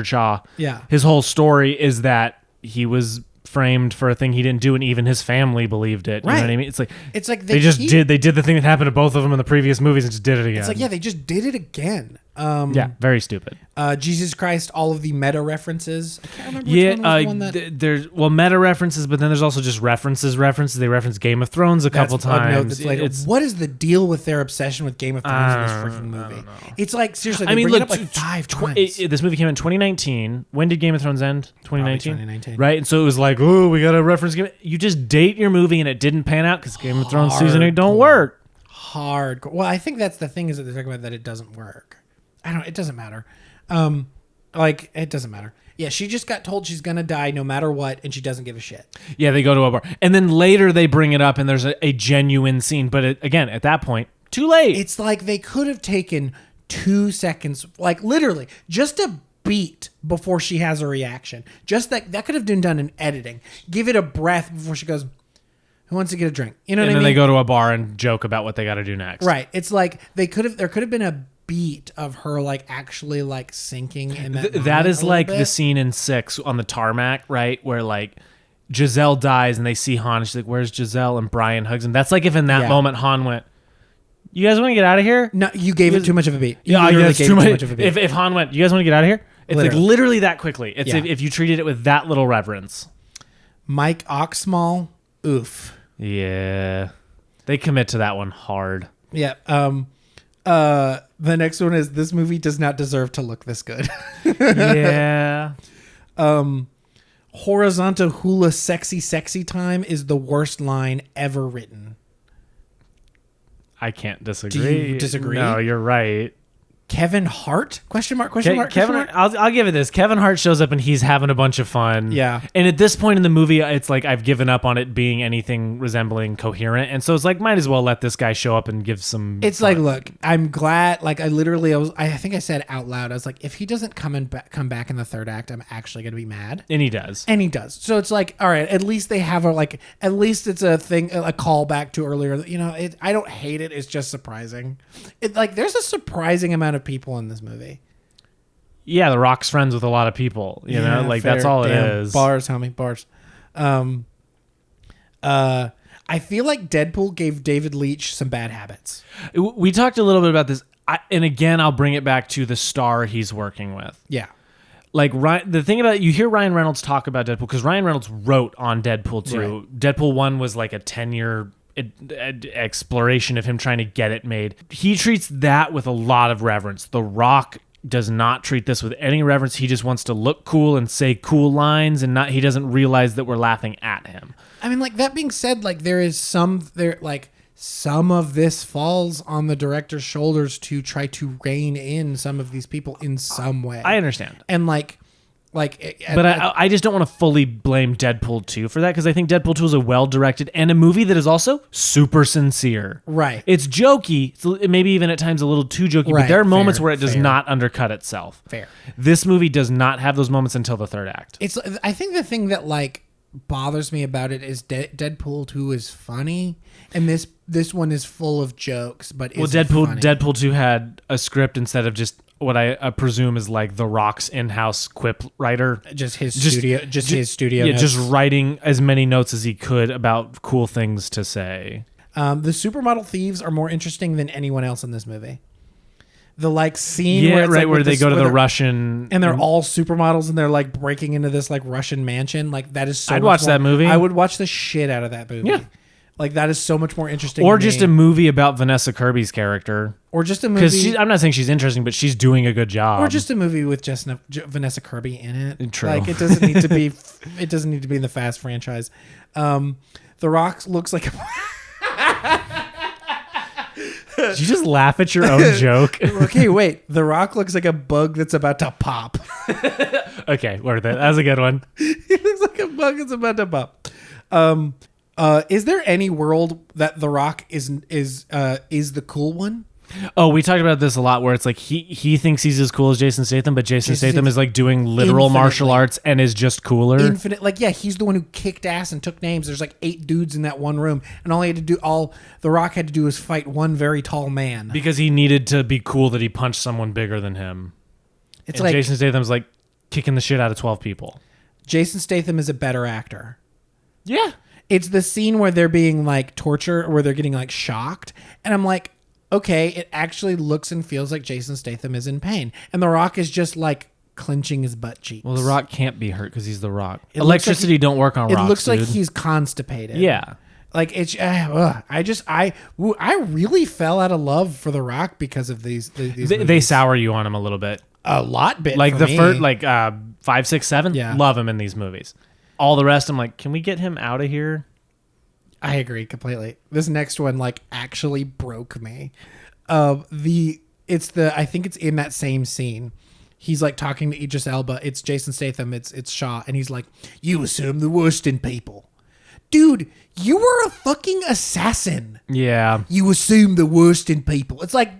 Shaw, yeah, his whole story is that he was framed for a thing he didn't do, and even his family believed it. You know what I mean? It's like they did the thing that happened to both of them in the previous movies and just did it again. It's like, yeah, they just did it again. Yeah, very stupid. Jesus Christ, all of the meta references. I can't remember which one was the one that... there's meta references, but then there's also just references. They reference Game of Thrones a couple times. What is the deal with their obsession with Game of Thrones in this freaking movie? It's like, seriously, they bring it up like 5 times. This movie came in 2019. When did Game of Thrones end? 2019? 2019. Right? And so it was like, oh, we got to reference Game. You just date your movie and it didn't pan out because Game of Thrones season 8 don't work. Hardcore. Well, I think that's the thing, is that they're talking about that it doesn't work. It doesn't matter. It doesn't matter. Yeah, she just got told she's going to die no matter what, and she doesn't give a shit. Yeah, they go to a bar. And then later they bring it up, and there's a genuine scene. But again, at that point, too late. It's like they could have taken 2 seconds, literally, just a beat before she has a reaction. Just that could have been done in editing. Give it a breath before she goes, who wants to get a drink? You know what I mean? And then they go to a bar and joke about what they got to do next. Right. It's like there could have been a beat of her actually sinking in that is like the scene in 6 on the tarmac, right, where Giselle dies and they see Han and she's like, where's Giselle? And Brian hugs him. That's like if in that moment Han went, you guys want to get out of here? No, you gave it too much of a beat. It's too much of a beat. If Han went, you guys want to get out of here? It's literally that quickly. It's if you treated it with that little reverence. Mike Oxmall, oof. Yeah, they commit to that one hard. Yeah. The next one is, this movie does not deserve to look this good. Yeah. Horizontal hula sexy time is the worst line ever written. I can't disagree. Do you disagree? No, you're right. Kevin Hart? Question mark? I'll give it this. Kevin Hart shows up and he's having a bunch of fun. Yeah. And at this point in the movie, it's like I've given up on it being anything resembling coherent. And so it's like, might as well let this guy show up and give some It's fun. Look, I'm glad, I think I said out loud, I was like, if he doesn't come back in the third act, I'm actually going to be mad. And he does. So it's like, all right, at least they have at least it's a thing, a callback to earlier. I don't hate it. It's just surprising. There's a surprising amount of people in this movie. Yeah, The Rock's friends with a lot of people. You know, fair. That's all it is. Bars, homie, bars. I feel like Deadpool gave David Leitch some bad habits. We talked a little bit about this, and again, I'll bring it back to the star he's working with. Yeah. The thing about, you hear Ryan Reynolds talk about Deadpool, because Ryan Reynolds wrote on Deadpool 2. Right. Deadpool 1 was like a 10-year exploration of him trying to get it made. He treats that with a lot of reverence. The Rock does not treat this with any reverence. He just wants to look cool and say cool lines, and he doesn't realize that we're laughing at him. I mean, like, that being said, like, some of this falls on the director's shoulders to try to rein in some of these people in some way. I understand. And but I just don't want to fully blame Deadpool 2 for that, because I think Deadpool 2 is a well-directed and a movie that is also super sincere. Right. It's jokey, maybe even at times a little too jokey, but there are moments where it does not undercut itself. Fair. This movie does not have those moments until the third act. I think the thing that, like, bothers me about it is Deadpool 2 is funny, and this one is full of jokes, but Deadpool 2 had a script instead of just what I presume is like The Rock's in-house quip writer. His studio Yeah, notes. just writing as many notes as he could about cool things to say. The supermodel thieves are more interesting than anyone else in this movie. The like scene where they go to the Russian, and they're all supermodels and they're like breaking into this like Russian mansion. Like, that is so I'd watch that movie. I would watch the shit out of that movie. Yeah. Like, that is so much more interesting. Or just a movie about Vanessa Kirby's character. Or just a movie. Because I'm not saying she's interesting, but she's doing a good job. Or just a movie with just Vanessa Kirby in it. True. Like, it doesn't need to be. It doesn't need to be in the Fast franchise. The Rock looks like. Did you just laugh at your own joke? Okay, wait. The Rock looks like a bug that's about to pop. Okay, worth it. That was a good one. He looks like a bug that's about to pop. Is there any world that The Rock is the cool one? Oh, we talked about this a lot, where it's like he thinks he's as cool as Jason Statham, but Jason Statham is like doing literal martial arts and is just cooler. He's the one who kicked ass and took names. There's like 8 dudes in that one room, and The Rock had to do was fight one very tall man. Because he needed to be cool that he punched someone bigger than him. It's like Jason Statham's like kicking the shit out of 12 people. Jason Statham is a better actor. Yeah. It's the scene where they're being like tortured, where they're getting like shocked, and I'm like, okay, it actually looks and feels like Jason Statham is in pain, and The Rock is just like clenching his butt cheeks. Well, The Rock can't be hurt because he's The Rock. Electricity don't work on rocks. It looks like he's constipated. Yeah, like it's. I really fell out of love for The Rock because of these. They sour you on him a little bit. A lot bit. Like for the me. first, like 5, 6, 7. Yeah, love him in these movies. All the rest, I'm like, can we get him out of here? I agree completely. This next one like actually broke me. I think it's in that same scene. He's like talking to Idris Elba. It's Jason Statham. It's Shaw, and he's like, "You assume the worst in people, dude. You were a fucking assassin. Yeah. You assume the worst in people. It's like,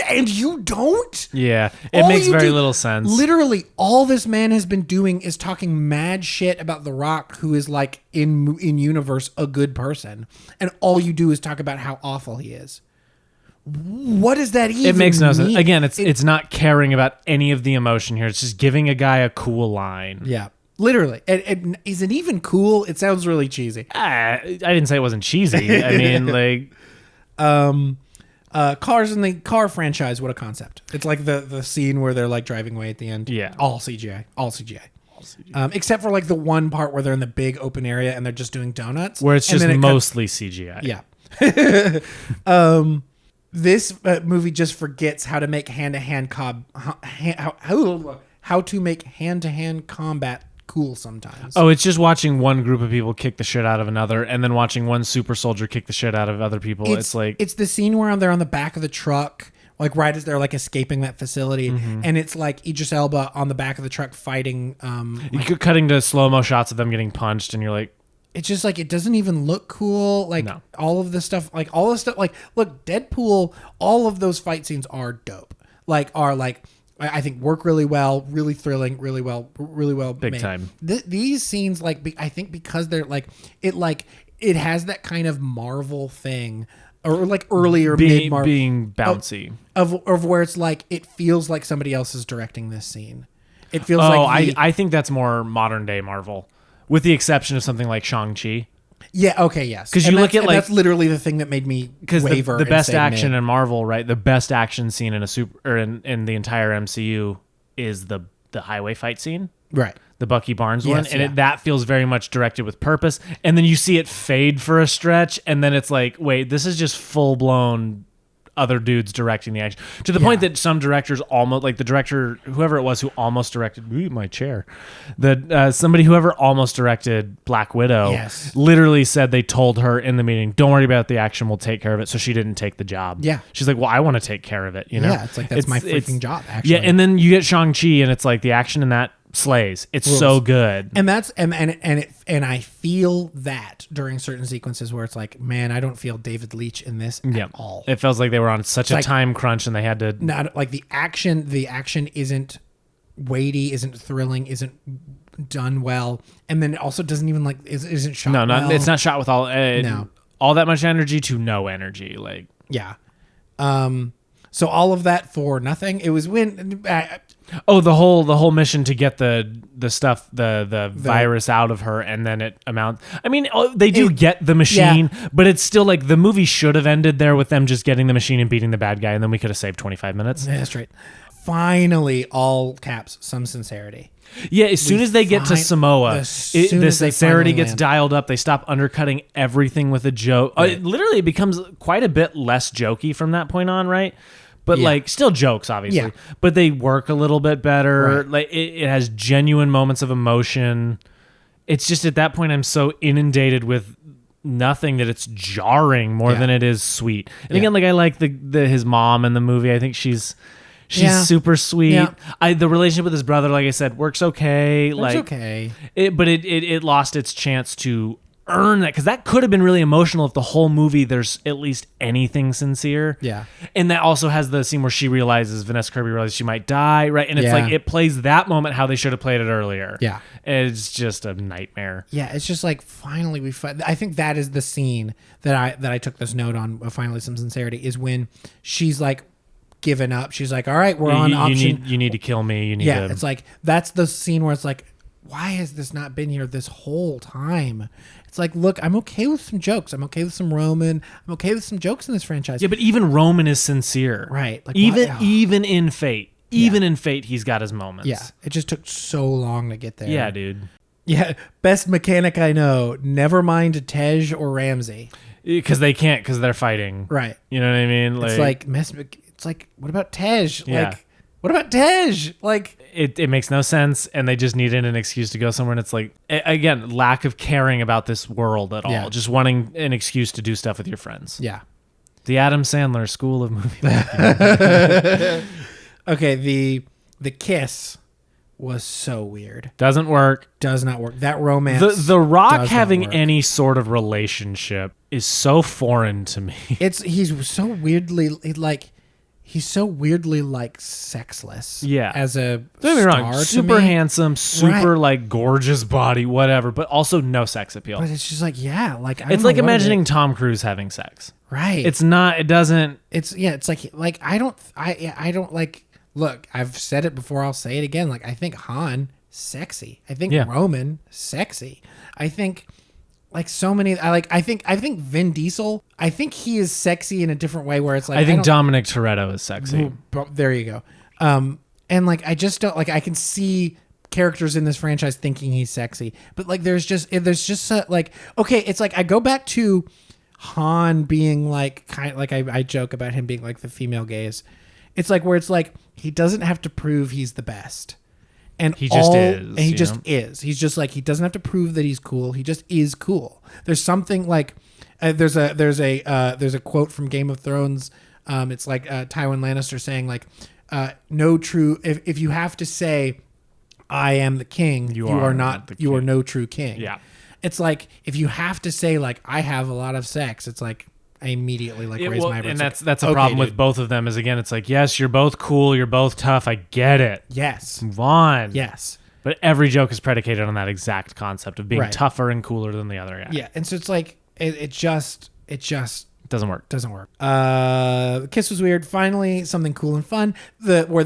and you don't. Yeah, it makes very little sense. Literally, all this man has been doing is talking mad shit about The Rock, who is like in universe a good person, and all you do is talk about how awful he is. What does that even mean? It makes no sense. Again, it's not caring about any of the emotion here. It's just giving a guy a cool line. Yeah, literally. And is it even cool? It sounds really cheesy. I didn't say it wasn't cheesy. I mean, like, cars in the car franchise. What a concept! It's like the scene where they're like driving away at the end. Yeah, all CGI. Except for like the one part where they're in the big open area and they're just doing donuts, where it's just mostly CGI. Yeah. This movie just forgets how to make hand-to-hand combat cool sometimes. Oh, it's just watching one group of people kick the shit out of another, and then watching one super soldier kick the shit out of other people. It's like it's the scene where they're on the back of the truck, like right as they're like escaping that facility, and it's like Idris Elba on the back of the truck fighting. You're cutting to slow-mo shots of them getting punched, and you're like, it's just like, it doesn't even look cool. Like all of this stuff, like all this stuff, like look, Deadpool, all of those fight scenes are dope. I think work really well, really thrilling, really well big made. Time. These scenes, like, I think because they're it has that kind of Marvel thing, or like earlier mid-Marvel being bouncy of where it's like, it feels like somebody else is directing this scene. It feels I think that's more modern day Marvel. With the exception of something like Shang-Chi. Yeah, okay, yes. Because you look at like... that's literally the thing that made me waver. The best action in Marvel, right? The best action scene in in the entire MCU is the highway fight scene. Right. The Bucky Barnes one. And that feels very much directed with purpose. And then you see it fade for a stretch, and then it's like, wait, this is just full-blown other dudes directing the action, to the point that some directors almost, like the director, whoever it was who almost directed my chair, whoever almost directed Black Widow, literally said they told her in the meeting, don't worry about the action, we'll take care of it. So she didn't take the job. She's like, well, I want to take care of it, you know? It's like, that's my freaking job, actually. And then you get Shang-Chi, and it's like the action in that slays. It's so good. And that's and I feel that during certain sequences where it's like, man, I don't feel David Leitch in this at all. It feels like they were on such a time crunch, and they had to not like the action isn't weighty, isn't thrilling, isn't done well, and then it also doesn't even like isn't shot well. It's not shot with all that much energy to no energy, like so all of that for nothing. It was when the whole mission to get the stuff, the virus out of her, and then it amounts. I mean, they do get the machine, but it's still like the movie should have ended there with them just getting the machine and beating the bad guy, and then we could have saved 25 minutes. Yeah, that's right. Finally, all caps, some sincerity. Yeah, as soon as they get to Samoa, the sincerity gets dialed up. They stop undercutting everything with a joke. Right. It becomes quite a bit less jokey from that point on, right? But like still jokes, obviously. But they work a little bit better. Right. Like it has genuine moments of emotion. It's just at that point I'm so inundated with nothing that it's jarring more than it is sweet. And again, like I like his mom in the movie. I think she's super sweet. The relationship with his brother, like I said, works okay. But it lost its chance to earn that, because that could have been really emotional if the whole movie there's at least anything sincere. And that also has the scene where Vanessa Kirby realizes she might die, right? And it's like it plays that moment how they should have played it earlier. It's just a nightmare. It's just like finally I think that is the scene that I took this note on. Finally, some sincerity is when she's like given up. She's like, all right, we're on option. You need to kill me. You need to. It's like that's the scene where it's like, why has this not been here this whole time? It's like, look, I'm okay with some jokes. I'm okay with some Roman. I'm okay with some jokes in this franchise. Yeah, but even Roman is sincere. Right. Like even in Fate. Even in Fate, he's got his moments. Yeah. It just took so long to get there. Yeah, dude. Yeah. Best mechanic I know. Never mind Tej or Ramsey. Because they can't, because they're fighting. Right. You know what I mean? It's like, what about Tej? Like, what about Tej? Like, it makes no sense, and they just needed an excuse to go somewhere. And it's like, again, lack of caring about this world at all. Just wanting an excuse to do stuff with your friends. Yeah. The Adam Sandler School of Movie Making. Okay, the kiss was so weird. Doesn't work. Does not work. That romance. The Rock having any sort of relationship is so foreign to me. He's so weirdly like sexless. Yeah. As a don't get me wrong, super handsome, super like gorgeous body, whatever, but also no sex appeal. But it's just like, it's like imagining Tom Cruise having sex. Right. It's not. It doesn't. It's like I don't like. Look, I've said it before. I'll say it again. Like, I think Han sexy. I think Roman sexy. I think like so many. I think Vin Diesel. I think he is sexy in a different way. Where it's like I think Dominic Toretto is sexy. There you go. And like I just don't like. I can see characters in this franchise thinking he's sexy, but like there's just like, okay, it's like I go back to Han being like kind of like I joke about him being like the female gaze. It's like where it's like he doesn't have to prove he's the best, and he just is. And he just is. He's just like, he doesn't have to prove that he's cool. He just is cool. There's something like there's a quote from Game of Thrones. It's like Tywin Lannister saying like, no true. If you have to say, I am the king, you are not. You are no true king. Yeah. It's like if you have to say like, I have a lot of sex. It's like, I immediately like raise my eyebrows. And that's a problem with both of them. Is again, it's like, yes, you're both cool, you're both tough. I get it. Yes, move on. Yes, but every joke is predicated on that exact concept of being tougher and cooler than the other guy. Yeah, and so it's like it just doesn't work. Doesn't work. The kiss was weird. Finally, something cool and fun. Where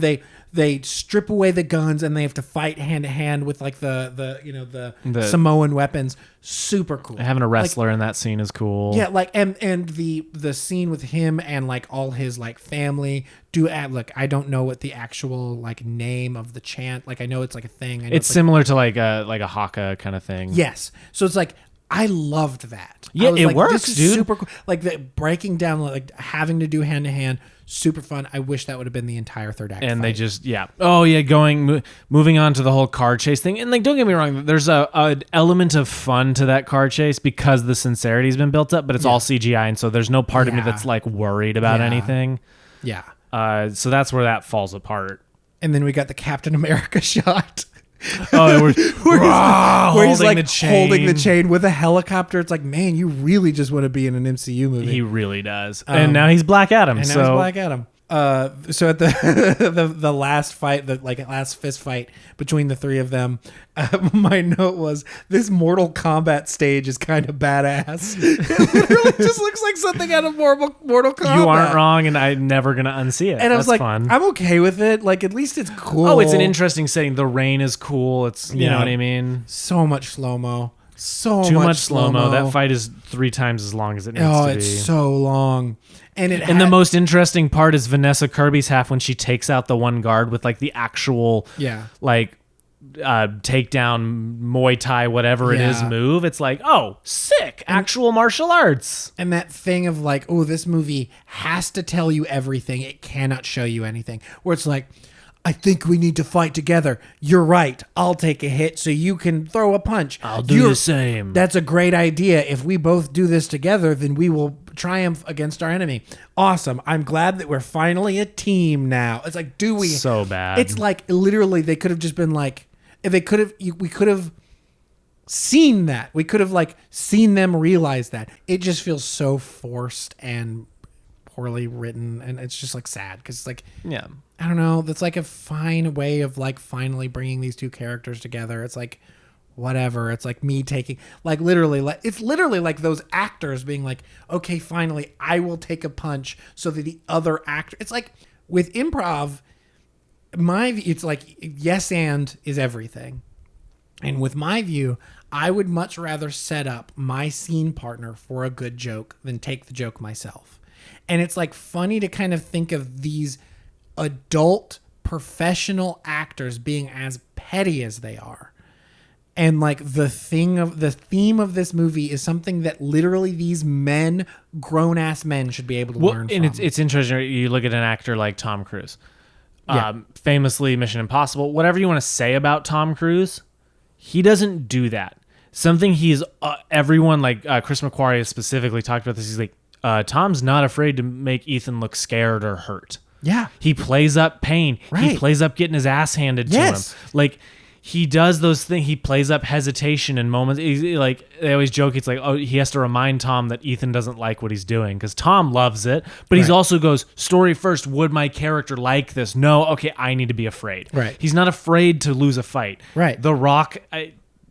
they strip away the guns and they have to fight hand to hand with like the Samoan weapons. Super cool. Having a wrestler in that scene is cool. Yeah, like and the scene with him and like all his like family look, I don't know what the actual like name of the chant. Like I know it's like a thing. It's similar to like a haka kind of thing. Yes. So it's like I loved that. Yeah, I was it like, works, this is dude. super cool. Like the breaking down, like having to do hand to hand, super fun. I wish that would have been the entire third act. And fight. they just, moving on to the whole car chase thing. And like, don't get me wrong, there's a element of fun to that car chase because the sincerity's been built up, but it's all CGI. And so there's no part of me that's like worried about anything. Yeah. So that's where that falls apart. And then we got the Captain America shot. Oh, where he's like the chain. holding the chain with a helicopter. It's like, man, you really just want to be in an MCU movie. He really does. And now he's Black Adam. And now he's Black Adam. So at the last fight, the last fist fight between the three of them, my note was, this Mortal Kombat stage is kind of badass. It literally just looks like something out of Mortal Kombat. You aren't wrong, and I'm never gonna unsee it. And I was like, fun. I'm okay with it. Like, at least it's cool. Oh, it's an interesting setting. The rain is cool. It's you know what I mean. So much slow mo. Too much slow mo. That fight is 3 times as long as it needs to be. Oh, it's so long. And the most interesting part is Vanessa Kirby's half when she takes out the one guard with like the actual takedown Muay Thai whatever it is move. It's like, oh, sick, actual martial arts. And that thing of like, oh, this movie has to tell you everything. It cannot show you anything. Where it's like, I think we need to fight together. You're right. I'll take a hit so you can throw a punch. I'll do the same. That's a great idea. If we both do this together, then we will triumph against our enemy. Awesome. I'm glad that we're finally a team now. It's like, do we? So bad. It's like, literally, they could have just been like, if they could have, we could have seen that. We could have like seen them realize that. It just feels so forced and poorly written, and it's just like sad because it's like, I don't know, that's like a fine way of like finally bringing these two characters together. It's like, whatever. It's like me taking, like, literally, like, it's literally like those actors being like, okay, finally I will take a punch so that the other actor, it's like with improv, it's like yes and is everything. And with my view, I would much rather set up my scene partner for a good joke than take the joke myself. And it's like funny to kind of think of these adult professional actors being as petty as they are. And like the theme of this movie is something that literally these men, grown ass men, should be able to learn from. And it's interesting. You look at an actor like Tom Cruise, famously Mission Impossible. Whatever you want to say about Tom Cruise, he doesn't do that. Something he's everyone like Chris McQuarrie has specifically talked about this. He's like, Tom's not afraid to make Ethan look scared or hurt. Yeah, he plays up pain. Right. He plays up getting his ass handed to him. Like. He does those things. He plays up hesitation in moments. Like they always joke, it's like, oh, he has to remind Tom that Ethan doesn't like what he's doing because Tom loves it. But he also goes, story first. Would my character like this? No. Okay, I need to be afraid. Right. He's not afraid to lose a fight. Right. The Rock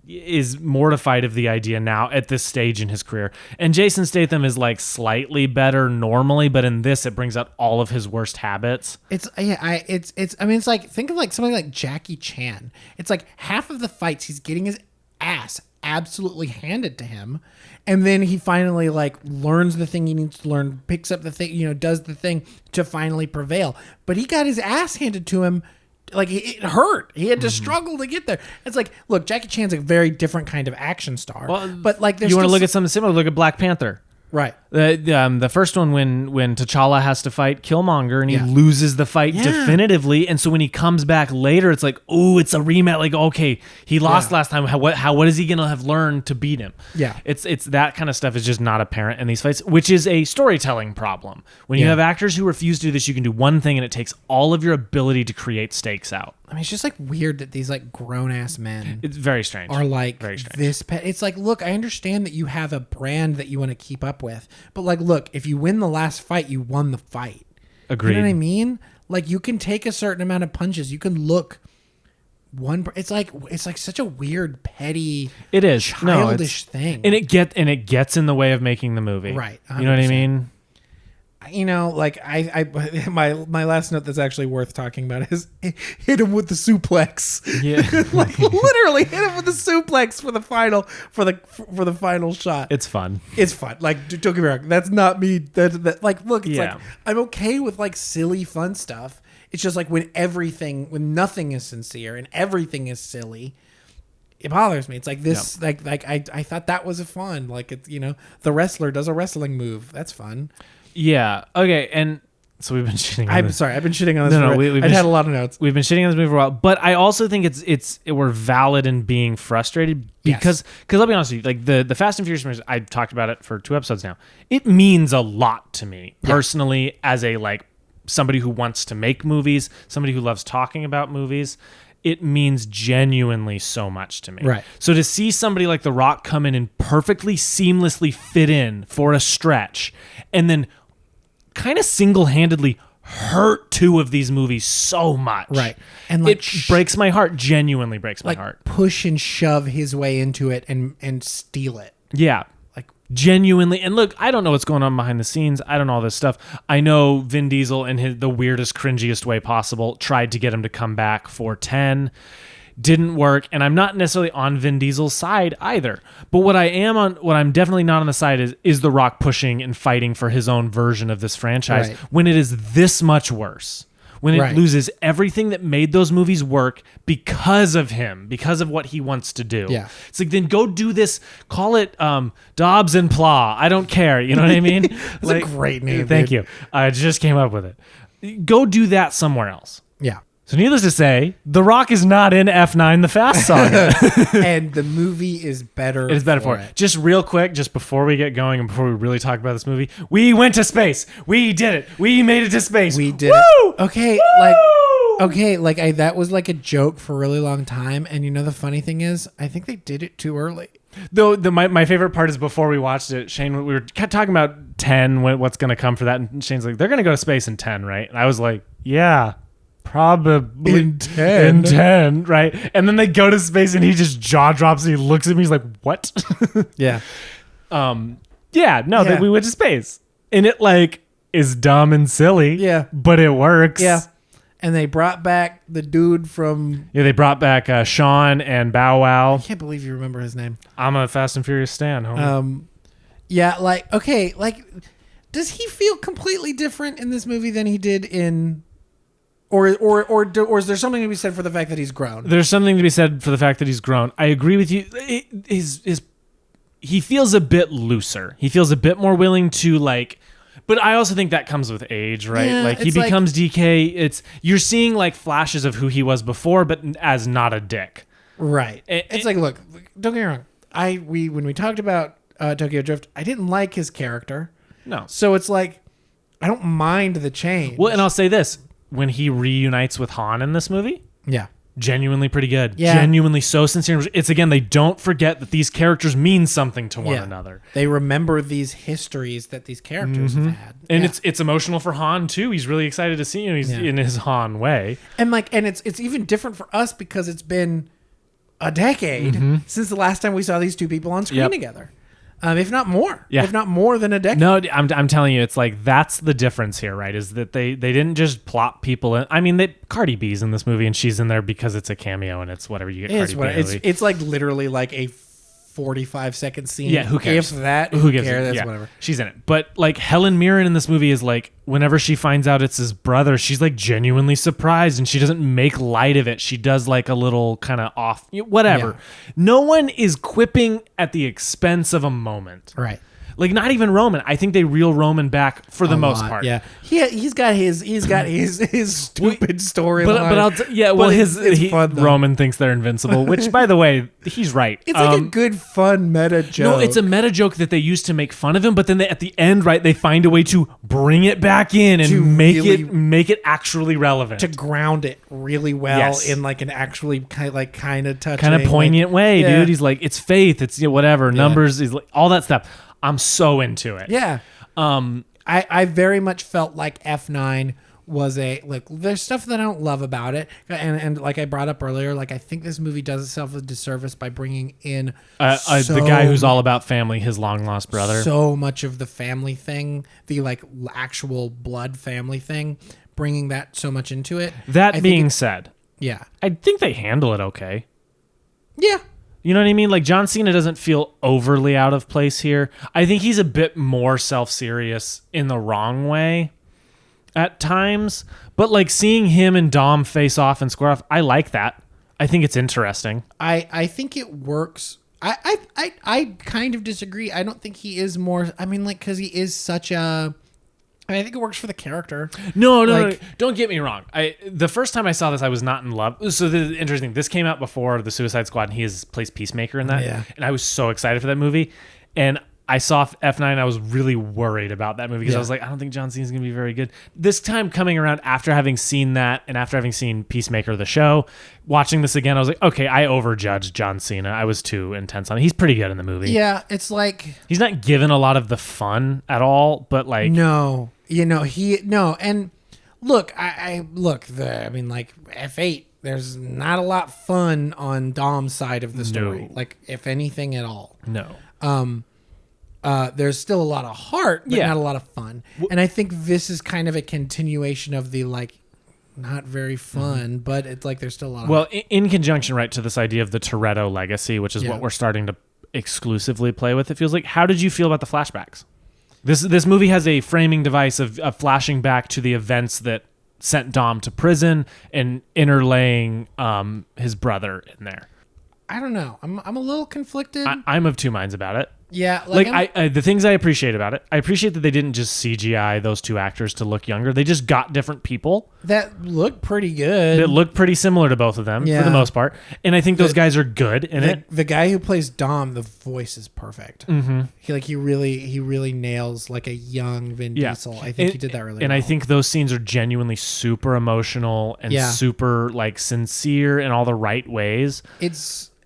is mortified of the idea now at this stage in his career. And Jason Statham is like slightly better normally, but in this it brings out all of his worst habits. It's like, think of like something like Jackie Chan. It's like half of the fights he's getting his ass absolutely handed to him, and then he finally like learns the thing he needs to learn, picks up the thing, does the thing to finally prevail. But he got his ass handed to him. Like, it hurt. He had to struggle to get there. It's like, look, Jackie Chan's a very different kind of action star. Well, but like, you want to look at something similar? Look at Black Panther. Right. The first one when T'Challa has to fight Killmonger and he loses the fight definitively, and so when he comes back later, it's like, oh, it's a rematch. Like, okay, he lost last time. What is he gonna have learned to beat him? Yeah, it's that kind of stuff is just not apparent in these fights, which is a storytelling problem. When you have actors who refuse to do this, you can do one thing and it takes all of your ability to create stakes out. I mean, it's just like weird that these like grown ass men. It's very strange. Are like very strange. This. It's like, look, I understand that you have a brand that you want to keep up with, but like, look, if you win the last fight, you won the fight. Agreed. You know what I mean? Like, you can take a certain amount of punches. You can look one. It's like such a weird, petty. It is childish thing, and it gets in the way of making the movie. Right. 100%. You know what I mean? Like my last note that's actually worth talking about is hit him with the suplex. Yeah, like literally hit him with the suplex for the final shot. It's fun. It's fun. Like, don't get me wrong, that's not me. That like, look, it's like I'm okay with like silly fun stuff. It's just like when nothing is sincere and everything is silly, it bothers me. It's like this, I thought that was fun. Like, it's, the wrestler does a wrestling move. That's fun. Yeah. Okay. And so we've been shitting on this. Sorry, I've been shitting on this. I've had a lot of notes. We've been shitting on this movie for a while, but I also think we're valid in being frustrated because I'll be honest with you, like the Fast and Furious movies, I've talked about it for 2 episodes now. It means a lot to me personally as a somebody who wants to make movies, somebody who loves talking about movies. It means genuinely so much to me. Right. So to see somebody like The Rock come in and perfectly seamlessly fit in for a stretch and then kind of single-handedly hurt 2 of these movies so much. Right. And it breaks my heart, genuinely breaks my heart. Push and shove his way into it and steal it. Yeah. Genuinely. And look, I don't know what's going on behind the scenes. I don't know all this stuff. I know Vin Diesel in the weirdest, cringiest way possible tried to get him to come back for 10. Didn't work, and I'm not necessarily on Vin Diesel's side either. But what I'm definitely not on the side is The Rock pushing and fighting for his own version of this franchise when it is this much worse. When it loses everything that made those movies work because of him, because of what he wants to do. Yeah. It's like, then go do this, call it Dobbs and Plah. I don't care. You know what I mean? That's a great name. Thank you. I just came up with it. Go do that somewhere else. Yeah. So needless to say, The Rock is not in F9, the Fast Saga. And the movie is better. It's better for it. Just real quick, just before we get going and before we really talk about this movie, we went to space. We did it. We made it to space. We did Woo! it. Okay, that was like a joke for a really long time. And the funny thing is, I think they did it too early. Though my favorite part is before we watched it, Shane, we were talking about 10, what's going to come for that. And Shane's like, they're going to go to space in 10, right? And I was like, yeah. Probably in 10, right? And then they go to space and he just jaw drops and he looks at me, he's like, what? Yeah. We went to space. And it is dumb and silly. Yeah. But it works. Yeah. And they brought back the dude from... Yeah, they brought back Sean and Bow Wow. I can't believe you remember his name. I'm a Fast and Furious stan, homie. Does he feel completely different in this movie than he did in... Or is there something to be said for the fact that he's grown? There's something to be said for the fact that he's grown. I agree with you. He feels a bit looser. He feels a bit more willing to but I also think that comes with age, right? Yeah, he becomes DK. You're seeing flashes of who he was before, but as not a dick. Right. Look, don't get me wrong. When we talked about Tokyo Drift, I didn't like his character. No. So it's I don't mind the change. Well, and I'll say this. When he reunites with Han in this movie, genuinely pretty good. Yeah. Genuinely so sincere. It's again, they don't forget that these characters mean something to one another. They remember these histories that these characters have had. And it's emotional for Han too. He's really excited to see him. He's in his Han way. And it's even different for us because it's been a decade since the last time we saw these two people on screen together. If not more. Yeah. If not more than a decade. No, I'm telling you, it's that's the difference here, right? Is that they didn't just plop people in. I mean, Cardi B's in this movie, and she's in there because it's a cameo, and it's whatever you get. It's literally a 45-second scene. Yeah, who cares? If that, who gives cares? That's whatever. She's in it. But Helen Mirren in this movie is whenever she finds out it's his brother, she's genuinely surprised, and she doesn't make light of it. She does a little kind of off, whatever. Yeah. No one is quipping at the expense of a moment. Right. Not even Roman. I think they reel Roman back for the most part. Yeah, he's got his stupid storyline. But fun, Roman thinks they're invincible, which by the way, he's right. It's a good fun meta joke. No, it's a meta joke that they used to make fun of him, but then at the end, right, they find a way to bring it back in and make it actually relevant, to ground it really well in an actually kind of touching, kind of poignant way, dude. He's it's faith, it's whatever numbers, is all that stuff. I'm so into it. Yeah. I very much felt like F9 was there's stuff that I don't love about it. And like I brought up earlier, I think this movie does itself a disservice by bringing in the guy who's all about family, his long lost brother. So much of the family thing, the actual blood family thing, bringing that so much into it. That being said, yeah, I think they handle it okay. Yeah. You know what I mean? John Cena doesn't feel overly out of place here. I think he's a bit more self-serious in the wrong way at times. But seeing him and Dom face off and square off, I like that. I think it's interesting. I think it works. I kind of disagree. I don't think he is more. I mean, like, because he is such a. I think it works for the character. No. Don't get me wrong. The first time I saw this, I was not in love. So this is interesting. This came out before the Suicide Squad, and he plays Peacemaker in that. Yeah. And I was so excited for that movie. And I saw F9. I was really worried about that movie because I was like, I don't think John Cena's going to be very good. This time coming around after having seen that and after having seen Peacemaker, the show, watching this again, I was like, okay, I overjudged John Cena. I was too intense on it. He's pretty good in the movie. Yeah, it's like... He's not given a lot of the fun at all, but like... No. And look, I mean, like, F8, there's not a lot fun on Dom's side of the story. No. Like, if anything at all. No. There's still a lot of heart, but not a lot of fun. And I think this is kind of a continuation of the, like, not very fun, but it's like there's still a lot of heart. In conjunction, right, to this idea of the Toretto legacy, which is what we're starting to exclusively play with, it feels like. How did you feel about the flashbacks? This movie has a framing device of flashing back to the events that sent Dom to prison and interlaying his brother in there. I don't know. I'm a little conflicted. I'm of two minds about it. Yeah, like the things I appreciate about it, I appreciate that they didn't just CGI those two actors to look younger. They just got different people that look pretty good. That look pretty similar to both of them for the most part, and I think those guys are good in it. The guy who plays Dom, the voice is perfect. Mm-hmm. He really nails like a young Vin Diesel. I think he did that really well. And I think those scenes are genuinely super emotional and super like sincere in all the right ways.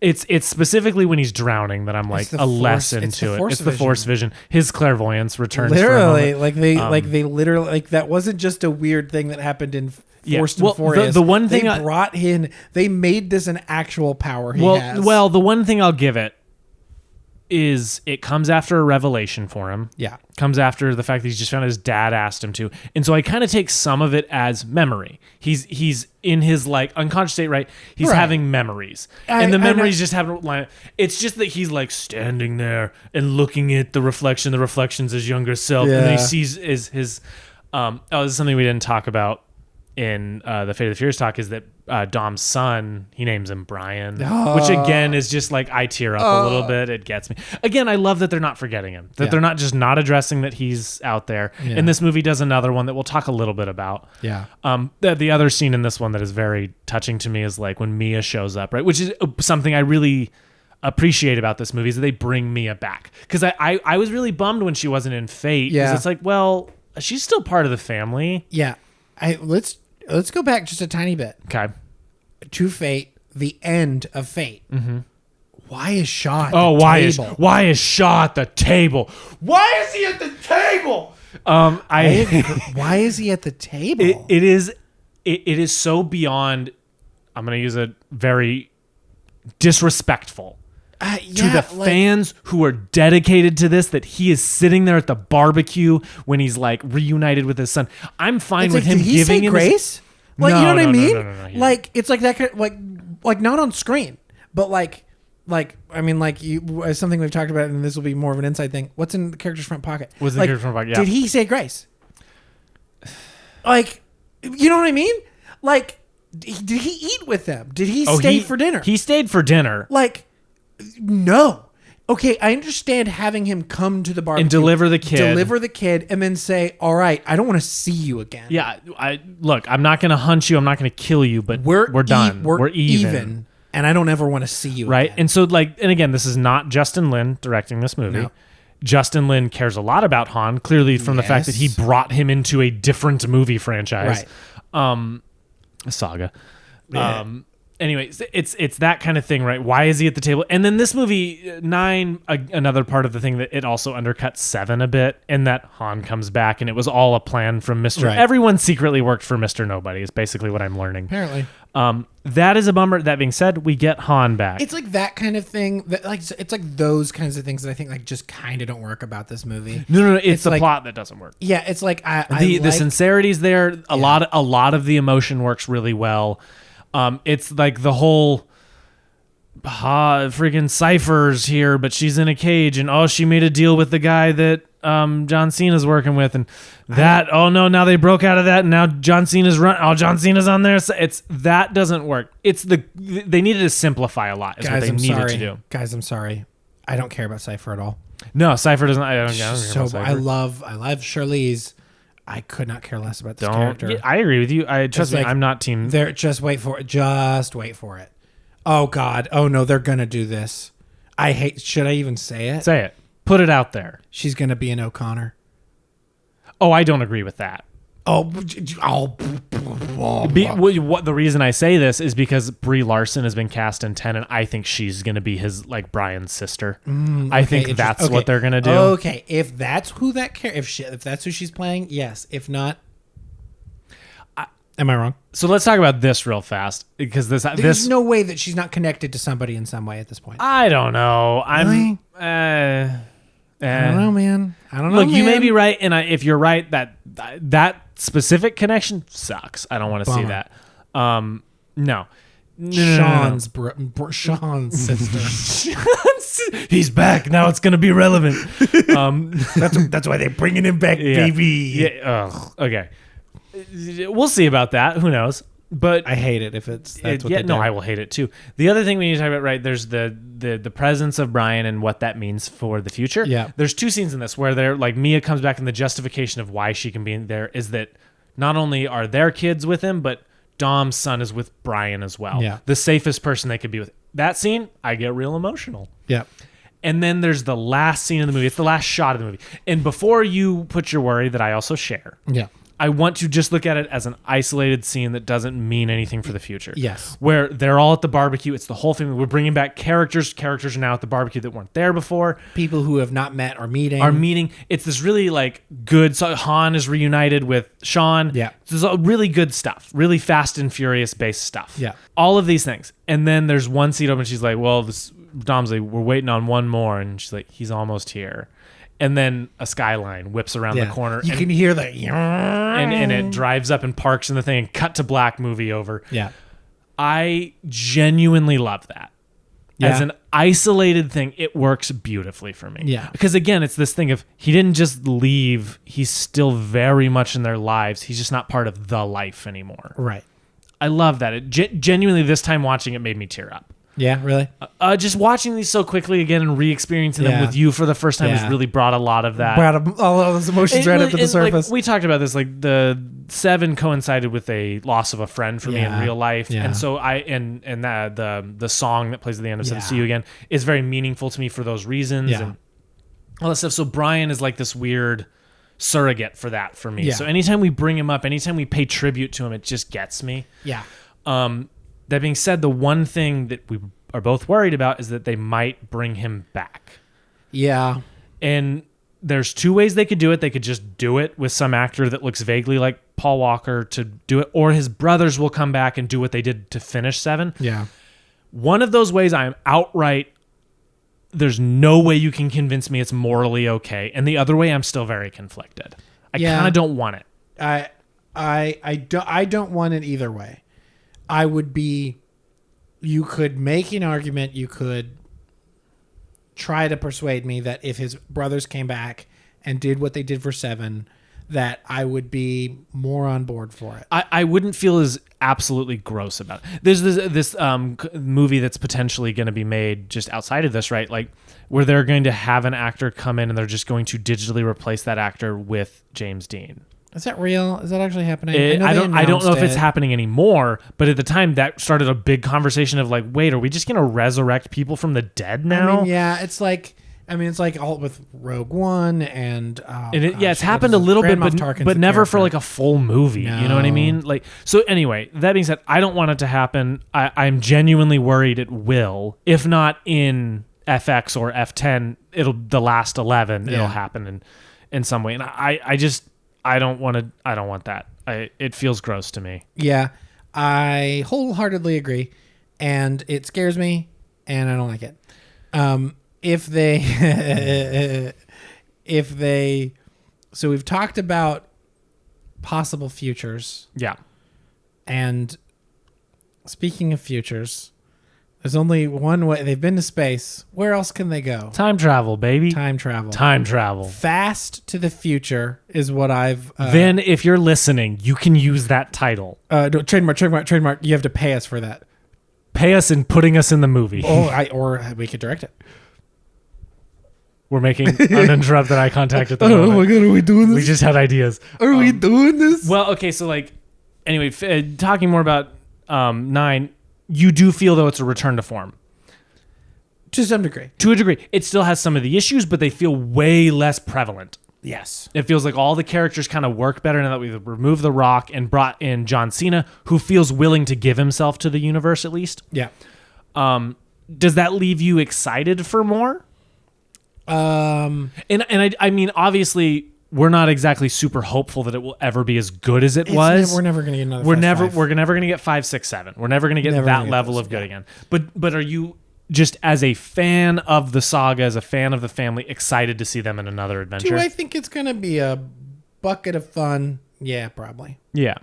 It's specifically when he's drowning that I'm like a lesson to it. It's the Force vision. His clairvoyance returns. Literally, like they literally, like that wasn't just a weird thing that happened in Forced and Furious. The one thing they brought in, they made this an actual power he has. Well, the one thing I'll give it is it comes after a revelation for him. Yeah. Comes after the fact that he's just found his dad asked him to. And so I kind of take some of it as memory. He's in his like unconscious state, right? He's having memories. And the memories just haven't line up. It's just that he's like standing there and looking at the reflections his younger self. Yeah. And then he sees his this is something we didn't talk about in the Fate of the Furious talk, is that Dom's son, he names him Brian, which again is just like I tear up a little bit. It gets me. Again, I love that they're not forgetting him, that they're not just not addressing that he's out there. Yeah. And this movie does another one that we'll talk a little bit about. Yeah. The other scene in this one that is very touching to me is like when Mia shows up, right? Which is something I really appreciate about this movie, is that they bring Mia back. Because I was really bummed when she wasn't in Fate. Yeah. It's like, well, she's still part of the family. Yeah. Let's go back just a tiny bit. Okay. To Fate, the end of Fate. Mm-hmm. Why is Shaw at the table? Why is Shaw at the table? Why is he at the table? Why is he at the table? It is so beyond. I'm going to use a very disrespectful to the fans who are dedicated to this, that he is sitting there at the barbecue when he's like reunited with his son. I'm fine with him giving him grace. Like, you know what I mean? No, like, it's like that kind of, like not on screen, but like I mean, like something we've talked about, and this will be more of an inside thing. What's in the character's front pocket? What's in the character's front pocket? Yeah. Did he say grace? Like, you know what I mean? Like, did he eat with them? Did he stay for dinner? He stayed for dinner. Like, no. Okay, I understand having him come to the barbecue and deliver the kid, and then say, "All right, I don't want to see you again." Yeah, I'm not going to hunt you. I'm not going to kill you, but we're done. We're even, and I don't ever want to see you again. And so, and again, this is not Justin Lin directing this movie. No. Justin Lin cares a lot about Han, clearly from the fact that he brought him into a different movie franchise, Saga. Yeah. Anyway, it's that kind of thing, right? Why is he at the table? And then this movie 9, another part of the thing that it also undercuts 7 a bit, in that Han comes back and it was all a plan from Mr. Right. Everyone secretly worked for Mr. Nobody is basically what I'm learning. Apparently. That is a bummer. That being said, we get Han back. It's like that kind of thing that it's like those kinds of things that I think like just kind of don't work about this movie. No, it's the plot that doesn't work. Yeah, it's like the sincerity's there. A lot of the emotion works really well. It's like the whole freaking Cypher's here, but she's in a cage, and she made a deal with the guy that John Cena's working with, and that oh no, now they broke out of that, and now John Cena's John Cena's on there. So that doesn't work. They needed to simplify a lot. Is what they needed to do. Guys, I'm sorry. I don't care about Cypher at all. No, Cypher doesn't. I don't care about Cypher. I love Charlize. I could not care less about this character. Yeah, I agree with you. Trust me, I'm not team. Just wait for it. Just wait for it. Oh God. Oh no, they're gonna do this. I hate. Should I even say it? Say it. Put it out there. She's gonna be an O'Connor. Oh, I don't agree with that. What the reason I say this is because Brie Larson has been cast in 10, and I think she's going to be his Brian's sister. I think that's what they're going to do. Okay, if that's who if that's who she's playing, yes. If not, am I wrong? So let's talk about this real fast because there's no way that she's not connected to somebody in some way at this point. I don't know. Really? I don't know, man. I don't know. Look, you may be right, and if you're right, that specific connection sucks. I don't want to see that. No. Sean's sister. He's back now. It's gonna be relevant. That's why they're bringing him back, baby. Yeah. Okay. We'll see about that. Who knows? But I hate it if that's what they do. No, I will hate it too. The other thing we need to talk about, right? There's the presence of Brian and what that means for the future. Yeah. There's two scenes in this where they're like Mia comes back and the justification of why she can be in there is that not only are their kids with him, but Dom's son is with Brian as well. Yeah. The safest person they could be with. That scene, I get real emotional. Yeah. And then there's the last scene of the movie. It's the last shot of the movie. And before you put your worry that I also share. Yeah. I want to just look at it as an isolated scene that doesn't mean anything for the future. Yes. Where they're all at the barbecue. It's the whole family. We're bringing back characters. Characters are now at the barbecue that weren't there before. People who have not met are meeting. It's this really good. So Han is reunited with Sean. Yeah. This is really good stuff. Really Fast and Furious based stuff. Yeah. All of these things. And then there's one seat open. She's like, well, Dom's like, we're waiting on one more. And she's like, he's almost here. And then a skyline whips around the corner. You can hear that. And it drives up and parks in the thing and cut to black movie over. Yeah. I genuinely love that. Yeah. As an isolated thing, it works beautifully for me. Yeah. Because again, it's this thing of he didn't just leave. He's still very much in their lives. He's just not part of the life anymore. Right. I love that. It genuinely, this time watching it made me tear up. Yeah, really? Just watching these so quickly again and re-experiencing them with you for the first time has really brought a lot of that. Brought all of those emotions right up to the surface. We talked about this, the 7 coincided with a loss of a friend for me in real life. Yeah. And so the song that plays at the end of See You Again is very meaningful to me for those reasons and all that stuff. So Brian is this weird surrogate for that for me. Yeah. So anytime we bring him up, anytime we pay tribute to him, it just gets me. Yeah. That being said, the one thing that we are both worried about is that they might bring him back. Yeah. And there's 2 ways they could do it. They could just do it with some actor that looks vaguely like Paul Walker to do it, or his brothers will come back and do what they did to finish 7. Yeah. One of those ways I'm outright, there's no way you can convince me it's morally okay. And the other way, I'm still very conflicted. I kind of don't want it. I don't want it either way. I would be, you could make an argument, you could try to persuade me that if his brothers came back and did what they did for 7, that I would be more on board for it. I wouldn't feel as absolutely gross about it. There's this movie that's potentially going to be made just outside of this, right? Where they're going to have an actor come in and they're just going to digitally replace that actor with James Dean. Is that real? Is that actually happening? I don't know if it's happening anymore, but at the time that started a big conversation of wait, are we just going to resurrect people from the dead now? It's like all with Rogue One and it's happened a little bit, but never for a full movie. No. You know what I mean? So anyway, that being said, I don't want it to happen. I'm genuinely worried it will. If not in FX or F10, the last 11. It'll happen in some way, and I don't want that. It feels gross to me. Yeah, I wholeheartedly agree, and it scares me, and I don't like it. So we've talked about possible futures. Yeah. And speaking of futures, There's only one way. They've been to space. Where else can they go? Time travel, baby. Time travel. Time travel. Fast to the Future is what I've... Then, if you're listening, you can use that title. No, trademark. You have to pay us for that. Pay us in putting us in the movie. Or we could direct it. We're making uninterrupted eye contact at the moment. Oh my God, are we doing this? We just had ideas. Are we doing this? Well, okay, so like, anyway, talking more about 9, you do feel though it's a return to form. To some degree. To a degree. It still has some of the issues, but they feel way less prevalent. Yes. It feels like all the characters kind of work better now that we've removed The Rock and brought in John Cena, who feels willing to give himself to the universe at least. Yeah. Does that leave you excited for more? And I mean, obviously, we're not exactly super hopeful that it will ever be as good as it was. We're never going to get another. We're never going to get 5, 6, 7. We're never going to get that level of good again. But are you just as a fan of the saga, as a fan of the family, excited to see them in another adventure? Do I think it's going to be a bucket of fun? Yeah, probably. Yeah.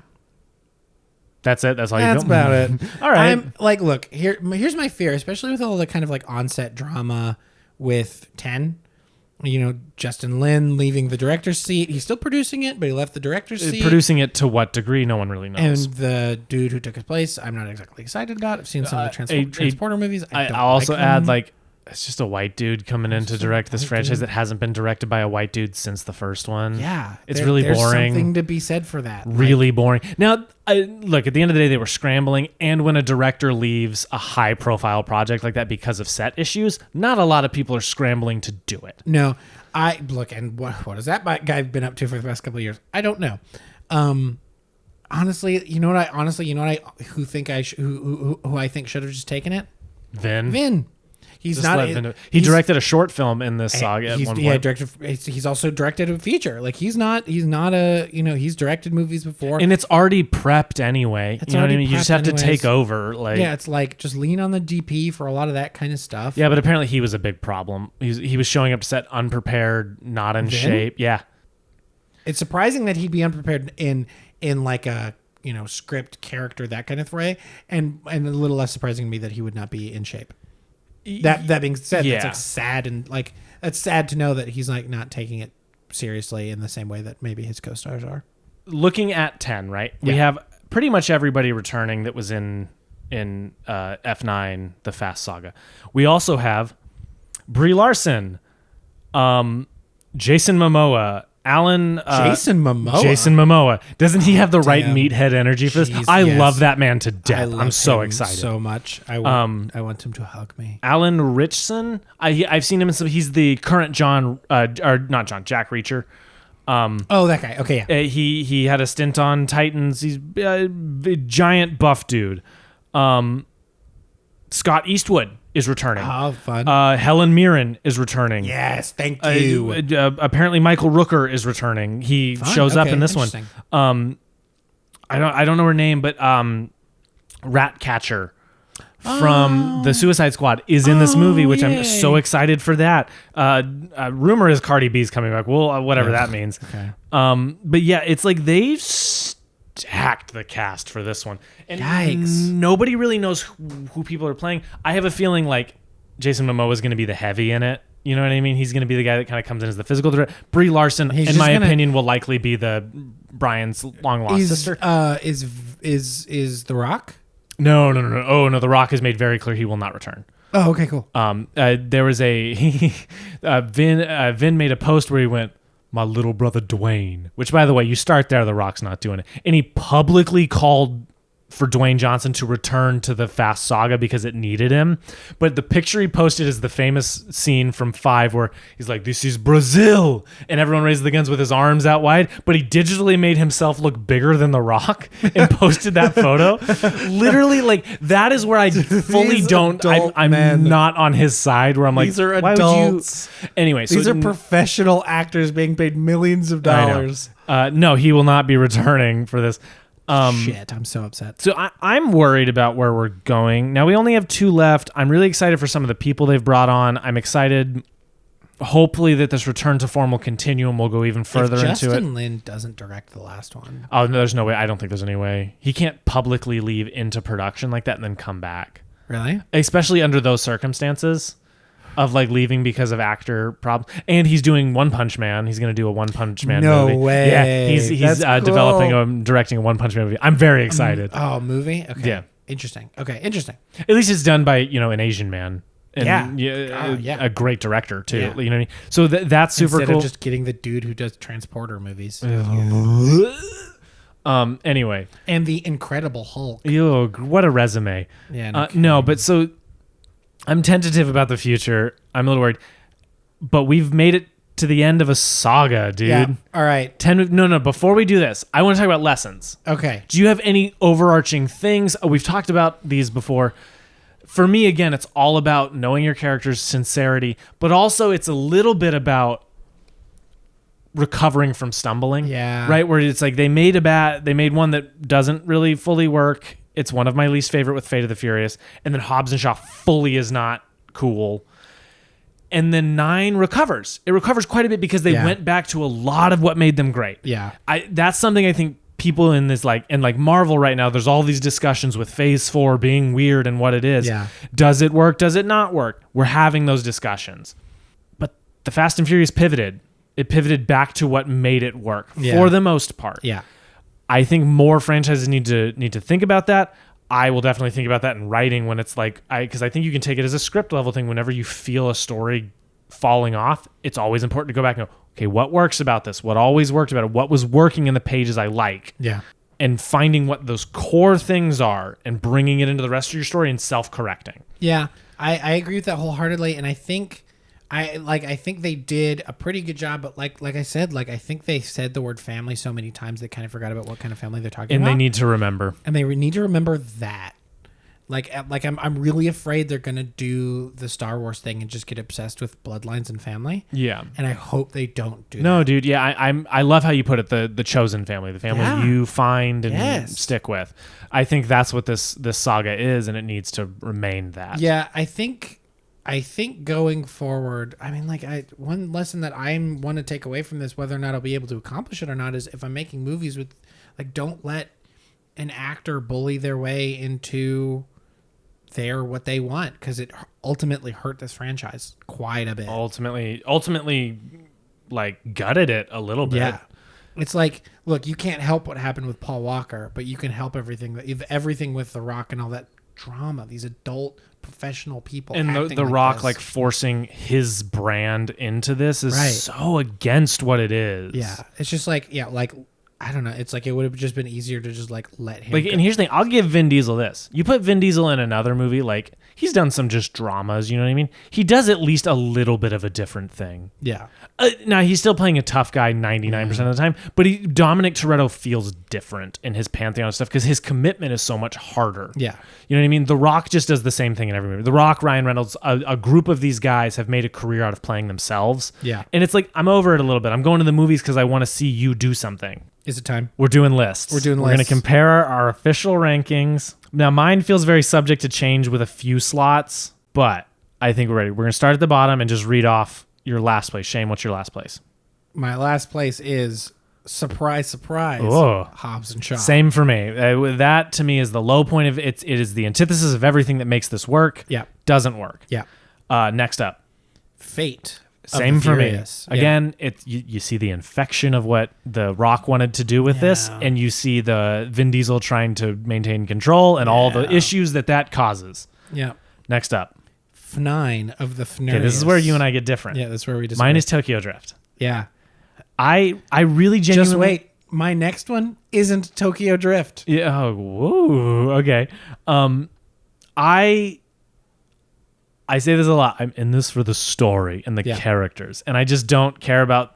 That's it. That's all you. That's about it. All right. I'm like, look, here's my fear, especially with all the kind of like onset drama with 10. You know, Justin Lin leaving the director's seat. He's still producing it, but he left the director's seat. Producing it to what degree? No one really knows. And the dude who took his place, I'm not exactly excited about. I've seen some of the Transporter movies. I'll also add, like, it's just a white dude coming in to direct this franchise that hasn't been directed by a white dude since the first one. Yeah. It's really boring. There's something to be said for that. Really boring. Now, look, at the end of the day, they were scrambling, and when a director leaves a high-profile project like that because of set issues, not a lot of people are scrambling to do it. No. And what has that guy been up to for the past couple of years? I don't know. Honestly, who I think should have just taken it? Vin. He's not. He directed a short film in this saga at one point. Yeah, he's also directed a feature. Like he's not a. He's directed movies before, and it's already prepped anyway. You know what I mean? You just have to take over. Like, yeah, it's like just lean on the DP for a lot of that kind of stuff. Yeah, but apparently he was a big problem. He was showing up to set unprepared, not in shape. Yeah, it's surprising that he'd be unprepared in like a script character, that kind of way, and a little less surprising to me that he would not be in shape. That being said, yeah. That's like sad, and like that's sad to know that he's like not taking it seriously in the same way that maybe his co-stars are. Looking at 10, right? Yeah. We have pretty much everybody returning that was in F9, the Fast Saga. We also have Brie Larson, Jason Momoa, Jason Momoa. Doesn't he have the right meathead energy for this? I love that man to death. I'm so excited. So much. I want him to hug me. Alan Ritchson. I've seen him in some. He's the current Jack Reacher. That guy. Okay, yeah. He had a stint on Titans. He's a giant buff dude. Scott Eastwood is returning. Oh, fun. Helen Mirren is returning. Yes, thank you. Apparently Michael Rooker is returning. He shows up in this one. I don't know her name, but Ratcatcher from the Suicide Squad is in this movie, which I'm so excited for that. Rumor is Cardi B's coming back. Well, whatever that means. Okay. But yeah, it's like they've stacked the cast for this one, and yikes, nobody really knows who people are playing. I have a feeling like Jason Momoa is going to be the heavy in it. You know what I mean? He's going to be the guy that kind of comes in as the physical director. Brie Larson, in my opinion, will likely be the Brian's long lost sister. Is The Rock? No. Oh no, The Rock has made very clear he will not return. Oh, okay, cool. There was a Vin made a post where he went, "My little brother Dwayne," which, by the way, you start there, The Rock's not doing it. And he publicly called for Dwayne Johnson to return to the Fast Saga because it needed him. But the picture he posted is the famous scene from 5 where he's like, "This is Brazil," and everyone raises the guns with his arms out wide, but he digitally made himself look bigger than The Rock and posted that photo. Literally, like, that is where I fully I'm not on his side, where I'm like, these are why adults. Would you? Anyway, these are professional actors being paid millions of dollars. No, he will not be returning for this. Shit, I'm so upset. So I'm worried about where we're going. Now, we only have 2 left. I'm really excited for some of the people they've brought on. I'm excited, hopefully, that this return to form will continue and we'll go even further into it. Justin Lin doesn't direct the last one. Oh, no, there's no way. I don't think there's any way. He can't publicly leave into production like that and then come back. Really? Especially under those circumstances of like leaving because of actor problems. And he's doing One Punch Man. He's going to do a One Punch Man movie. No way. Yeah, he's That's cool. developing directing a One Punch Man movie. I'm very excited. Movie? Okay. Yeah. Interesting. Okay, interesting. At least it's done by, an Asian man. And Yeah. a great director too. Yeah. You know what I mean? So that's super Instead cool. of just getting the dude who does Transporter movies. Anyway. And the Incredible Hulk. Ew, what a resume. Yeah. No, but so I'm tentative about the future. I'm a little worried. But we've made it to the end of a saga, dude. Yeah. All right. No, before we do this, I want to talk about lessons. Okay. Do you have any overarching things? We've talked about these before. For me, again, it's all about knowing your character's sincerity, but also it's a little bit about recovering from stumbling. Yeah. Right? Where it's like they made one that doesn't really fully work. It's one of my least favorite with Fate of the Furious. And then Hobbs and Shaw fully is not cool. And then 9 recovers. It recovers quite a bit because they went back to a lot of what made them great. Yeah. That's something I think people in this like Marvel right now, there's all these discussions with Phase 4 being weird and what it is. Yeah. Does it work? Does it not work? We're having those discussions. But the Fast and Furious pivoted. It pivoted back to what made it work for the most part. Yeah. I think more franchises need to think about that. I will definitely think about that in writing when it's like, because I think you can take it as a script level thing. Whenever you feel a story falling off, it's always important to go back and go, okay, what works about this? What always worked about it? What was working in the pages I like? Yeah. And finding what those core things are and bringing it into the rest of your story and self-correcting. Yeah. I agree with that wholeheartedly. And I think they did a pretty good job, but like I said, I think they said the word family so many times they kind of forgot about what kind of family they're talking about. And they need to remember. And they need to remember that. I'm really afraid they're gonna do the Star Wars thing and just get obsessed with bloodlines and family. Yeah. And I hope they don't do that. No, dude. Yeah, I love how you put it. The chosen family, the family you find and stick with. I think that's what this saga is, and it needs to remain that. Yeah, I think going forward, one lesson that I want to take away from this, whether or not I'll be able to accomplish it or not, is if I'm making movies with, don't let an actor bully their way into what they want, because it ultimately hurt this franchise quite a bit. Ultimately, gutted it a little bit. Yeah. It's like, look, you can't help what happened with Paul Walker, but you can help everything with The Rock and all that drama. These adult professional people, and the Rock forcing his brand into this is so against what it is. Yeah, it's just I don't know. It's like it would have just been easier to just let him. And here's the thing: I'll give Vin Diesel this. You put Vin Diesel in another movie, he's done some just dramas. You know what I mean? He does at least a little bit of a different thing. Yeah. Now he's still playing a tough guy 99% of the time, but Dominic Toretto feels different in his pantheon of stuff because his commitment is so much harder. Yeah. You know what I mean? The Rock just does the same thing in every movie. The Rock, Ryan Reynolds, a group of these guys have made a career out of playing themselves. Yeah. And it's like, I'm over it a little bit. I'm going to the movies because I want to see you do something. Is it time? We're doing lists. We're going to compare our official rankings. Now, mine feels very subject to change with a few slots, but I think we're ready. We're going to start at the bottom and just read off your last place. Shane, what's your last place? My last place is, surprise, Hobbs and Shaw. Same for me. That, to me, is the low point of it. It is the antithesis of everything that makes this work. Yeah. Doesn't work. Yeah. Next up. Fate. Same for me. Again, you see the infection of what The Rock wanted to do with this, and you see the Vin Diesel trying to maintain control and all the issues that causes. Yeah. Next up. F9 of the Fnurious. Okay, this is where you and I get different. Yeah, that's where we disagree. Mine is Tokyo Drift. Yeah. I really genuinely... Just wait. My next one isn't Tokyo Drift. Yeah. Oh, whoa. Okay. I say this a lot. I'm in this for the story and the characters. And I just don't care about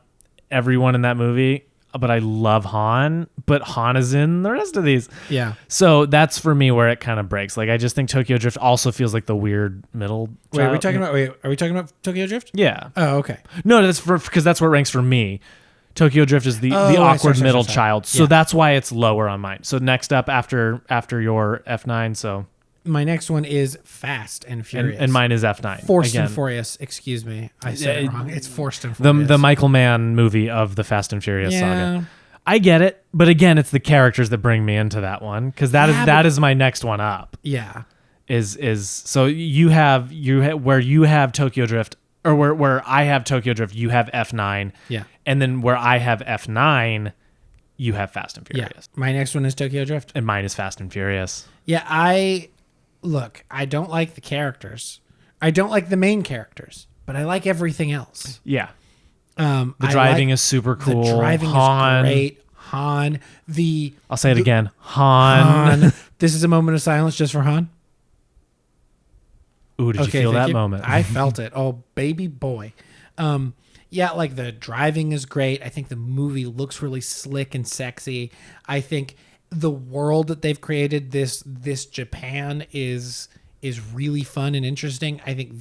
everyone in that movie. But I love Han. But Han is in the rest of these. Yeah. So that's for me where it kind of breaks. I just think Tokyo Drift also feels like the weird middle. Wait, are we talking about Tokyo Drift? Yeah. Oh, okay. No, that's because that's what ranks for me. Tokyo Drift is the awkward middle child. So that's why it's lower on mine. So next up after your F9, so... My next one is Fast and Furious. And mine is F9. Forced and Furious. Excuse me. I said it wrong. It's Forced and Furious. Furious. The Michael Mann movie of the Fast and Furious saga. I get it. But again, it's the characters that bring me into that one. Because that is my next one up. Yeah. is so you have where you have Tokyo Drift, or where I have Tokyo Drift, you have F9. Yeah. And then where I have F9, you have Fast and Furious. Yeah. My next one is Tokyo Drift. And mine is Fast and Furious. Yeah, I don't like the characters. I don't like the main characters, but I like everything else. Yeah. The driving is super cool. The driving is great. Han. I'll say it again. Han. This is a moment of silence just for Han. Ooh, did you feel that moment? I felt it. Oh, baby boy. Yeah, like the driving is great. I think the movie looks really slick and sexy. I think the world that they've created, this Japan, is really fun and interesting. I think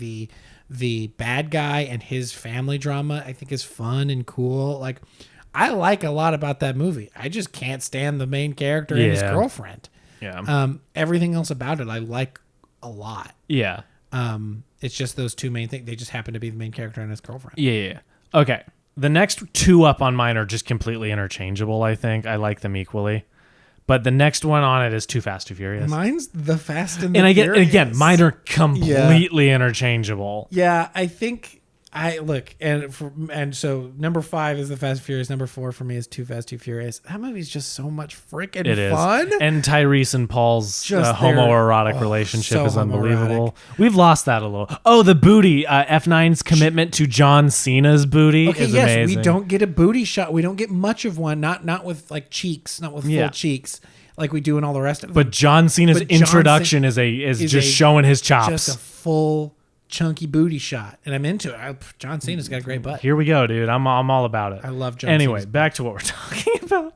the bad guy and his family drama, I think, is fun and cool. Like, I like a lot about that movie. I just can't stand the main character and his girlfriend. Yeah. Everything else about it I like a lot. Yeah. It's just those two main things. They just happen to be the main character and his girlfriend. Yeah. Okay. The next two up on mine are just completely interchangeable, I think. I like them equally. But the next one on it is Too Fast, Too Furious. Mine's The Fast and the Furious. Furious. And again, mine are completely interchangeable. Yeah, I think so number 5 is The Fast and Furious. Number 4 for me is Too Fast, Too Furious. That movie's just so much freaking fun. It is. And Tyrese and Paul's homoerotic relationship is unbelievable. We've lost that a little. Oh, the booty. F9's commitment to John Cena's booty is amazing. We don't get a booty shot. We don't get much of one. Not with like cheeks, not with full cheeks like we do in all the rest of them. But John Cena's introduction is just showing his chops. Just a full chunky booty shot, and I'm into it. John Cena's got a great butt. Here we go, dude. I'm all about it. I love John. Anyway, back to what we're talking about.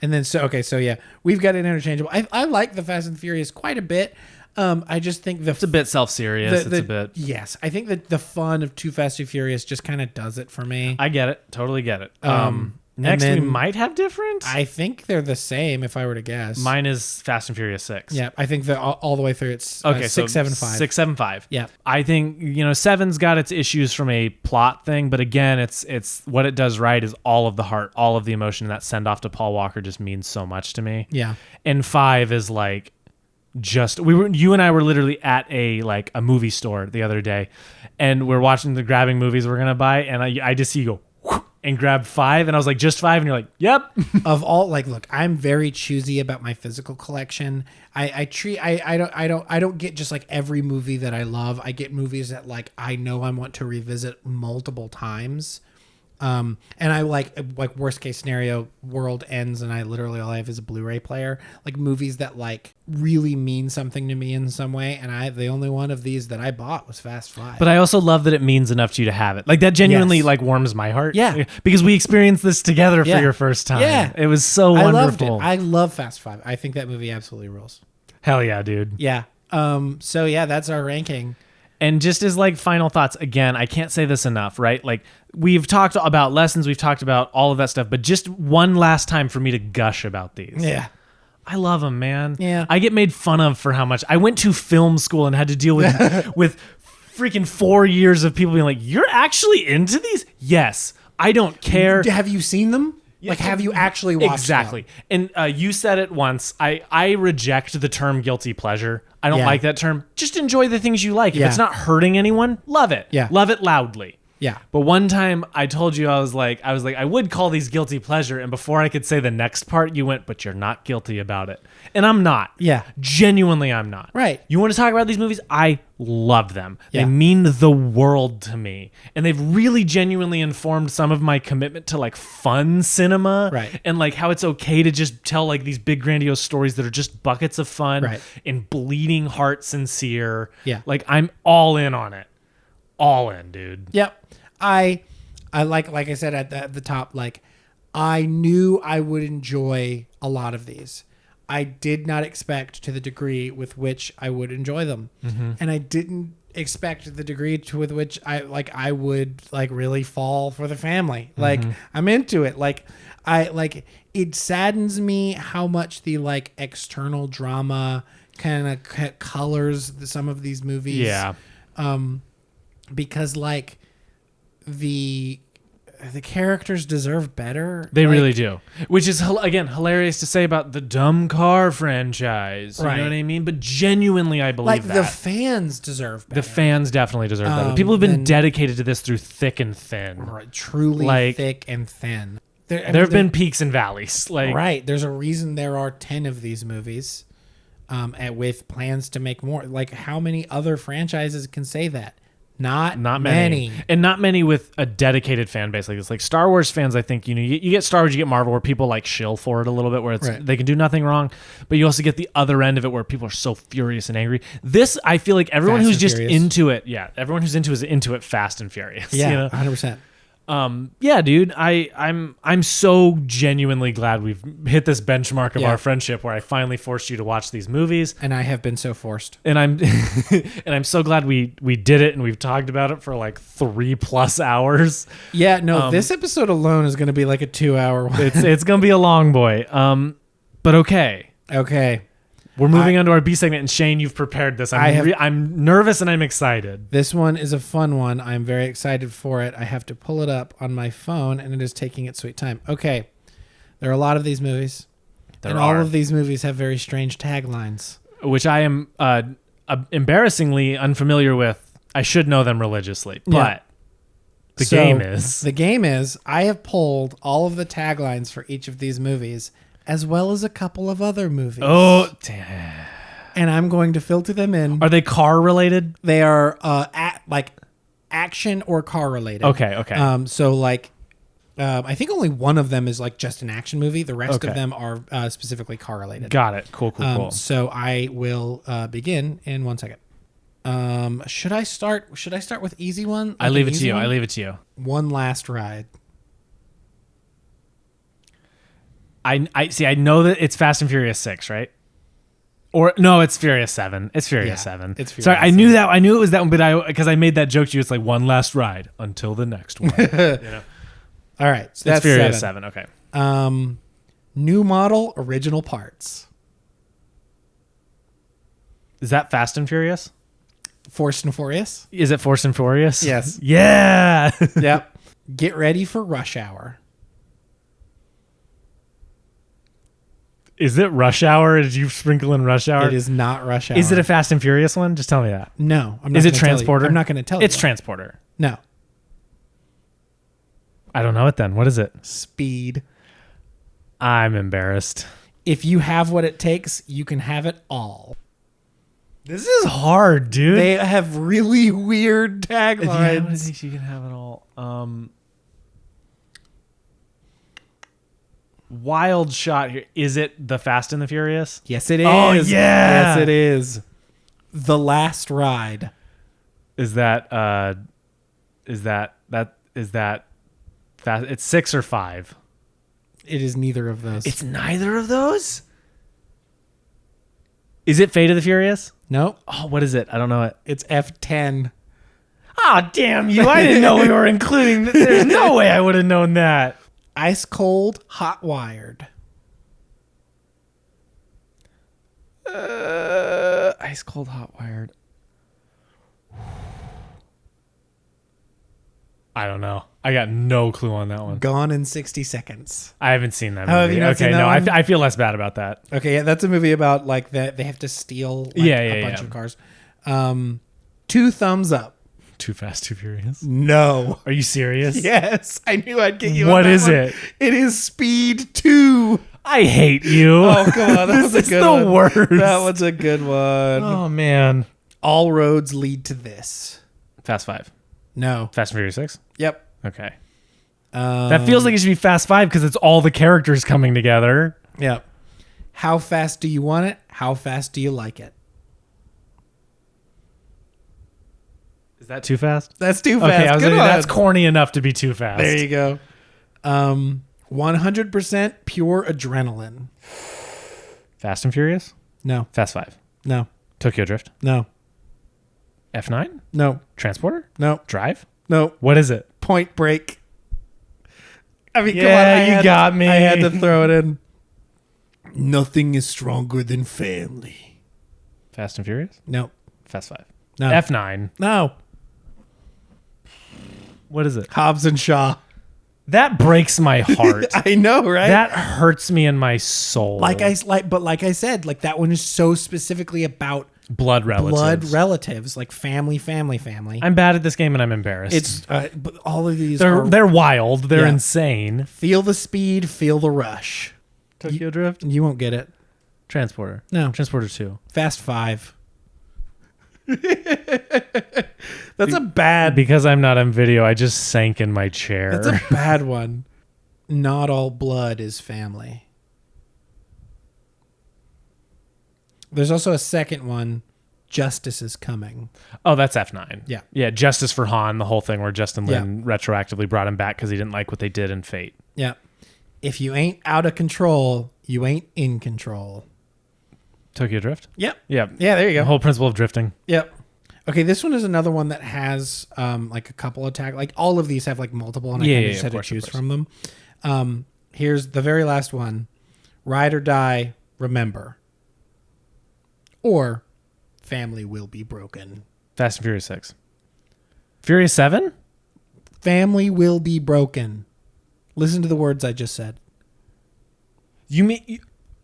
And then so yeah, we've got it interchangeable. I like the Fast and Furious quite a bit. I just think it's a bit self-serious. It's a bit. Yes, I think that the fun of Too Fast, Too Furious just kind of does it for me. I get it. Totally get it. Next, we might have different. I think they're the same, if I were to guess. Mine is Fast and Furious 6. Yeah, I think that all the way through it's 6, 7, 5. 6, 7, 5. Yeah. I think, 7's got its issues from a plot thing, but again, it's what it does right is all of the heart, all of the emotion. That send off to Paul Walker just means so much to me. Yeah. And 5 is like you and I were literally at a movie store the other day, and we're watching the grabbing movies we're gonna buy, and I just see you go and grab 5, and I was like, just 5, and you're like, yep. Of all, look, I'm very choosy about my physical collection. I don't get just like every movie that I love. I get movies that I know I want to revisit multiple times. And I like worst case scenario, world ends and I literally all I have is a Blu-ray player. Like movies that really mean something to me in some way. And the only one of these that I bought was Fast 5. But I also love that it means enough to you to have it. Like that genuinely warms my heart. Yeah. Because we experienced this together for your first time. Yeah. It was so wonderful. I love Fast 5. I think that movie absolutely rules. Hell yeah, dude. Yeah. So yeah, that's our ranking. And just as final thoughts, again, I can't say this enough, right? We've talked about lessons, we've talked about all of that stuff, but just one last time for me to gush about these. Yeah. I love them, man. Yeah. I get made fun of for how much. I went to film school and had to deal with with freaking 4 years of people being like, "You're actually into these?" Yes. I don't care. Have you seen them? Have you actually watched Exactly. them? And you said it once. I reject the term guilty pleasure. I don't like that term. Just enjoy the things you like. If it's not hurting anyone, love it. Yeah. Love it loudly. Yeah. But one time I told you I was like, I would call these guilty pleasure. And before I could say the next part, you went, but you're not guilty about it. And I'm not. Yeah. Genuinely, I'm not. Right. You want to talk about these movies? I love them. Yeah. They mean the world to me. And they've really genuinely informed some of my commitment to fun cinema. Right. And how it's okay to just tell these big grandiose stories that are just buckets of fun. Right. And bleeding heart sincere. Yeah. I'm all in on it. All in, dude. Yep. I like I said at the top, I knew I would enjoy a lot of these. I did not expect to the degree with which I would enjoy them. Mm-hmm. And I didn't expect the degree with which I would really fall for the family. Mm-hmm. I'm into it. It saddens me how much the external drama kind of colors some of these movies. Yeah. Because the the characters deserve better. They really do. Which is, again, hilarious to say about the dumb car franchise. You know what I mean? But genuinely, I believe that. The fans deserve better. The fans definitely deserve better. People have been dedicated to this through thick and thin. Right, truly thick and thin. There have been peaks and valleys. There's a reason there are 10 of these movies, with plans to make more. Like, how many other franchises can say that? Not many. And not many with a dedicated fan base like this. Like Star Wars fans, I think, you get Star Wars, you get Marvel, where people like shill for it a little bit, where they can do nothing wrong. But you also get the other end of it where people are so furious and angry. This, I feel like everyone who's just into it, everyone who's into it is into it fast and furious. Yeah, 100%. Yeah, dude, I'm so genuinely glad we've hit this benchmark of our friendship where I finally forced you to watch these movies, and I have been so forced. And I'm so glad we did it, and we've talked about it for like 3+ hours. Yeah, no, this episode alone is going to be like a 2-hour one. It's going to be a long boy. But okay. We're moving on to our B segment, and Shane, you've prepared this. I'm nervous and I'm excited. This one is a fun one. I'm very excited for it. I have to pull it up on my phone, and it is taking its sweet time. Okay. There are a lot of these movies. All of these movies have very strange taglines. Which I am embarrassingly unfamiliar with. I should know them religiously, but the game is I have pulled all of the taglines for each of these movies, as well as a couple of other movies. Oh, damn. And I'm going to filter them in. Are they car related? They are action or car related. Okay. So like, I think only one of them is like just an action movie. The rest of them are specifically car related. Got it. Cool. So I will begin in 1 second. Should I start with easy one? Like I leave it to you. One Last Ride. I see. I know that it's Fast and Furious 6, right? Or no, it's Furious 7. It's Furious 7. It's Furious Sorry, 7. I knew that. I knew it was that one, but because I made that joke to you, it's like one last ride until the next one. All right, so that's Furious 7. Okay. New model, original parts. Is that Fast and Furious? Forced and Furious. Is it Forced and Furious? Yes. Yeah. Yep. Get ready for Rush Hour. Is it Rush Hour? Did you sprinkle in Rush Hour? It is not Rush Hour. Is it a Fast and Furious one? Just tell me that. No. I'm not. Is it Transporter? I'm not going to tell you. It's Transporter. No. I don't know it then. What is it? Speed. I'm embarrassed. If you have what it takes, you can have it all. This is hard, dude. They have really weird taglines. If you have what it takes, you can have it all. Wild shot here. Is it the Fast and the Furious? Yes, it is. Oh, yeah. Yes, it is. The Last Ride. Is that fast? It's 6 or 5. It is neither of those. It's neither of those? Is it Fate of the Furious? Nope. Oh, what is it? I don't know it. It's F10. Oh, damn you. I didn't know we were including There's no way I would have known that. Ice Cold, Hot Wired. Ice Cold, Hot Wired. I don't know. I got no clue on that one. Gone in 60 Seconds. I haven't seen that movie. Oh, have you not seen that one? I feel less bad about that. Okay, yeah, that's a movie about like that they have to steal a bunch of cars. 2 Thumbs Up. Too Fast, Too Furious? No. Are you serious? Yes. I knew I'd get you. What is it? It is Speed 2. I hate you. Oh, come on. That was a good one. This is the worst. That was a good one. Oh, man. All roads lead to this. Fast 5. No. Fast and Furious 6? Yep. Okay. That feels like it should be Fast 5 because it's all the characters coming together. Yep. How fast do you want it? How fast do you like it? Is that Too Fast? That's Too Fast. Okay, that's corny enough to be Too Fast. There you go. 100% pure adrenaline. Fast and Furious? No. Fast 5? No. Tokyo Drift? No. F9? No. Transporter? No. Drive? No. What is it? Point Break. I mean, come on. You got me. I had to throw it in. Nothing is stronger than family. Fast and Furious? No. Fast 5? No. F9? No. What is it? Hobbs and Shaw. That breaks my heart. I know, right? That hurts me in my soul. Like I said, like that one is so specifically about blood relatives, like family. I'm bad at this game and I'm embarrassed. It's but all of these they're wild. They're insane. Feel the speed, feel the rush. Tokyo Drift? You won't get it. Transporter. No. Transporter 2. Fast 5. That's a bad... Because I'm not on video, I just sank in my chair. That's a bad one. Not all blood is family. There's also a second one. Justice is coming. Oh, that's F9. Yeah. Yeah, Justice for Han, the whole thing where Justin Lin retroactively brought him back because he didn't like what they did in Fate. Yeah. If you ain't out of control, you ain't in control. Tokyo Drift? Yep. Yeah. Yeah, there you go. The whole principle of drifting. Yep. Okay, this one is another one that has like a couple of like all of these have like multiple, and I kind of just had to choose from them. Here's the very last one: Ride or Die, Remember, or Family Will Be Broken. Fast and Furious 6. Furious 7? Family will be broken. Listen to the words I just said. You mean...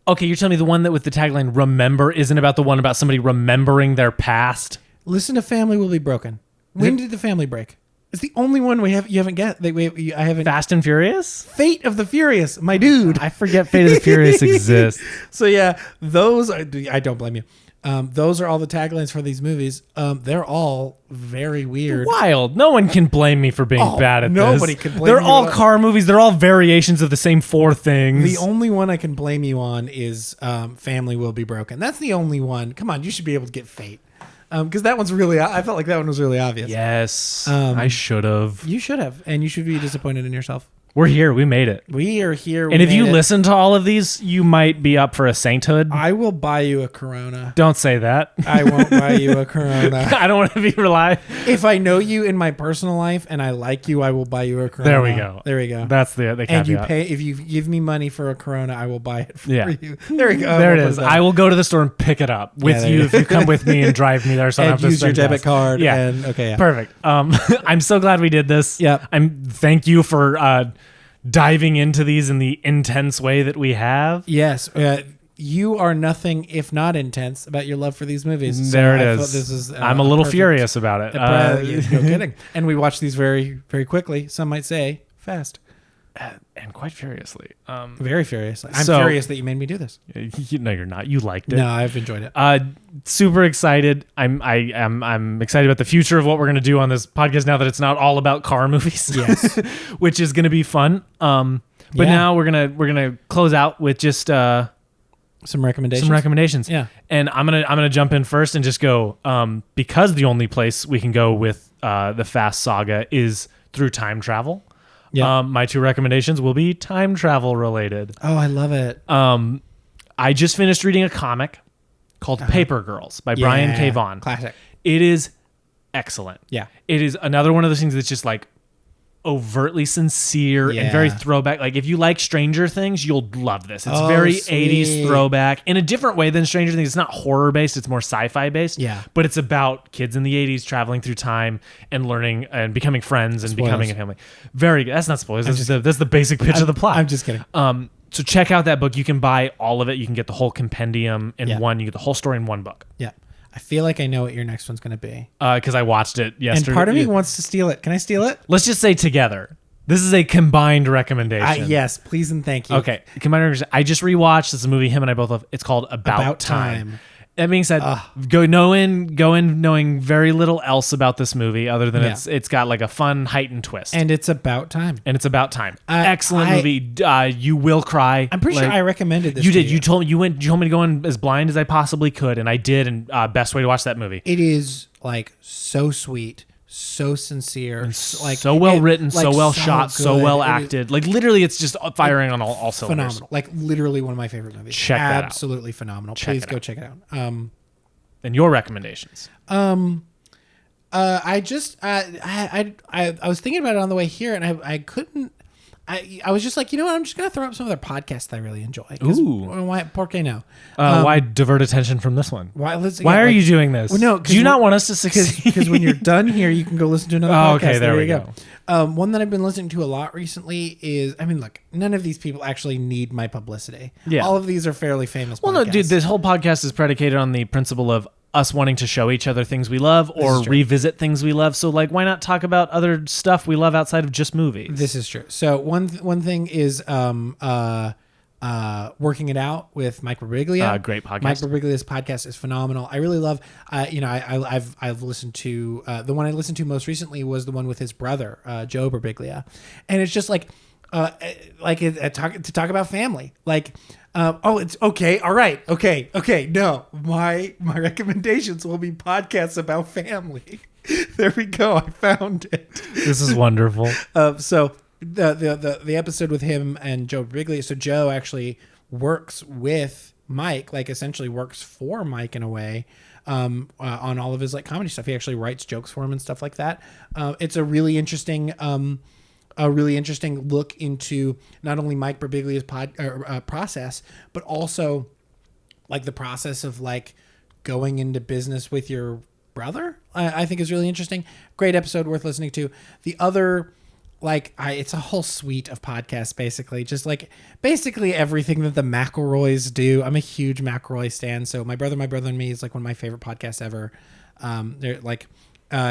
Okay, you're telling me the one that with the tagline "Remember" isn't about the one about somebody remembering their past? Listen to "Family Will Be Broken." When did the family break? It's the only one you haven't get. I haven't. Fast and Furious? Fate of the Furious, my dude. I forget Fate of the Furious exists. So yeah, those are. I don't blame you. Those are all the taglines for these movies. They're all very weird. Wild. No one can blame me for being bad at nobody this. Can blame They're you all car movies. They're all variations of the same 4 things. The only one I can blame you on is Family Will Be Broken. That's the only one. Come on, you should be able to get Fate. Because that one's really... I felt like that one was really obvious. Yes. I should have. You should have. And you should be disappointed in yourself. We're here. We made it. We are here. And if you listen to all of these, you might be up for a sainthood. I will buy you a Corona. Don't say that. I won't buy you a Corona. I don't want to be reliable. If I know you in my personal life and I like you, I will buy you a Corona. There we go. There we go. That's the caveat. And you pay, if you give me money for a Corona, I will buy it for you. There we go. There it is. I will go to the store and pick it up with you if you come with me and drive me there. So I don't have to use your debit card. Yeah. And, okay. Yeah. Perfect. I'm so glad we did this. Yep. Thank you for diving into these in the intense way that we have. Yes. You are nothing if not intense about your love for these movies. There it is. I'm a little furious about it. No kidding. And we watch these very, very quickly. Some might say fast. And quite furiously. Very furiously. I'm furious that you made me do this. No, you're not. You liked it. No, I've enjoyed it. Super excited. I'm excited about the future of what we're going to do on this podcast now that it's not all about car movies. Yes. Which is going to be fun. But now we're gonna close out with just some recommendations. Yeah. And I'm gonna jump in first and just go because the only place we can go with the Fast Saga is through time travel. Yeah. My 2 recommendations will be time travel related. Oh, I love it. I just finished reading a comic called Paper Girls by Brian K. Vaughan. Classic. It is excellent. Yeah. It is another one of those things that's just like overtly sincere and very throwback. Like if you like Stranger Things, you'll love this. It's very sweet. 80s throwback in a different way than Stranger Things. It's not horror based, it's more sci-fi based. Yeah. But it's about kids in the 80s traveling through time and learning and becoming friends and becoming a family. Very good. That's not spoilers. That's the basic pitch of the plot. I'm just kidding. So check out that book. You can buy all of it. You can get the whole compendium in one. You get the whole story in one book. Yeah. I feel like I know what your next one's going to be. Because I watched it yesterday. And part of me wants to steal it. Can I steal it? Let's just say together. This is a combined recommendation. Yes, please and thank you. Okay. Combined recommendation. I just rewatched. This is a movie him and I both love. It's called About Time. That being said, go in knowing very little else about this movie other than it's got like a fun heightened twist. And it's about time. Excellent movie. You will cry. I'm pretty sure I recommended this. You did. You told me you told me to go in as blind as I possibly could, and I did. And best way to watch that movie. It is like so sweet. So sincere, like so well written, so well shot, so well acted. Like literally, it's just firing on all cylinders. Phenomenal, like literally one of my favorite movies. Check that out. Absolutely phenomenal. Please go check it out. And your recommendations? I was thinking about it on the way here, and I couldn't. I was just like, you know what? I'm just gonna throw up some other podcasts that I really enjoy. Ooh, why? Por qué no? Why divert attention from this one? Why are you doing this? Well, no, do you not want us to succeed? Because when you're done here, you can go listen to another podcast. Okay, there we go. One that I've been listening to a lot recently is, I mean, look, none of these people actually need my publicity. Yeah. All of these are fairly famous Well, podcasts. no, dude, this whole podcast is predicated on the principle of us wanting to show each other things we love or revisit things we love. So, like, why not talk about other stuff we love outside of just movies? This is true. So one thing is Working It Out with Mike Birbiglia. Great podcast. Mike Birbiglia's podcast is phenomenal. I really love. I've listened to the one I listened to most recently was the one with his brother, Joe Birbiglia, and it's just to talk about family. Like, it's okay. All right. Okay. No, my recommendations will be podcasts about family. There we go. I found it. This is wonderful. So the episode with him and Joe Birbiglia. So Joe actually works with Mike, like essentially works for Mike in a way, on all of his like comedy stuff. He actually writes jokes for him and stuff like that. It's a really interesting look into not only Mike Birbiglia's process, but also like the process of like going into business with your brother. I think is really interesting. Great episode, worth listening to. The other, it's a whole suite of podcasts, basically, just like basically everything that the McElroys do. I'm a huge McElroy stan, so My Brother and Me is like one of my favorite podcasts ever. They're like.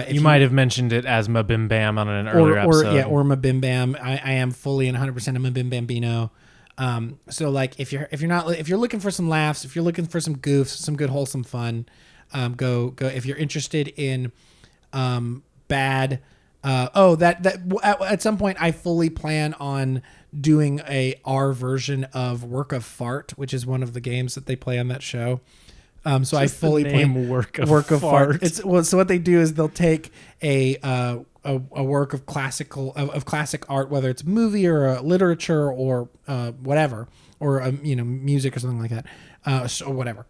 You might have mentioned it as Mabim Bam on an earlier episode. Or Mabim Bam. I am fully and 100% a Mabim Bambino. So like if you're looking for some laughs, if you're looking for some goofs, some good wholesome fun, go. If you're interested in bad, at some point I fully plan on doing our version of Work of Fart, which is one of the games that they play on that show. So I fully plan Work of Fart. So what they do is they'll take a work of classic art, whether it's a movie or literature or whatever, or music or something like that, so whatever.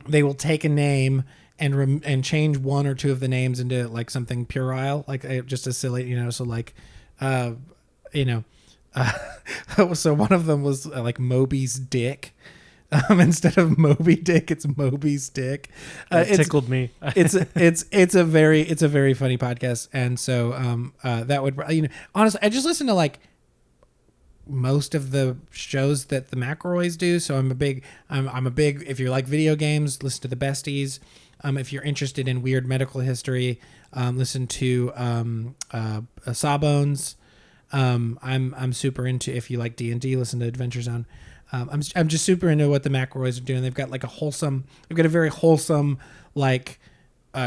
They will take a name and change one or two of the names into like something puerile, like just a silly, so like, so one of them was like Moby's dick. Instead of Moby Dick, it's Moby's dick. It tickled me. it's a very funny podcast, and so that would honestly, I just listen to like most of the shows that the McElroys do. So I'm a big if you like video games, listen to the Besties. If you're interested in weird medical history, listen to Sawbones. I'm super into, if you like D&D, listen to Adventure Zone. I'm just super into what the McElroys are doing. They've got a very wholesome like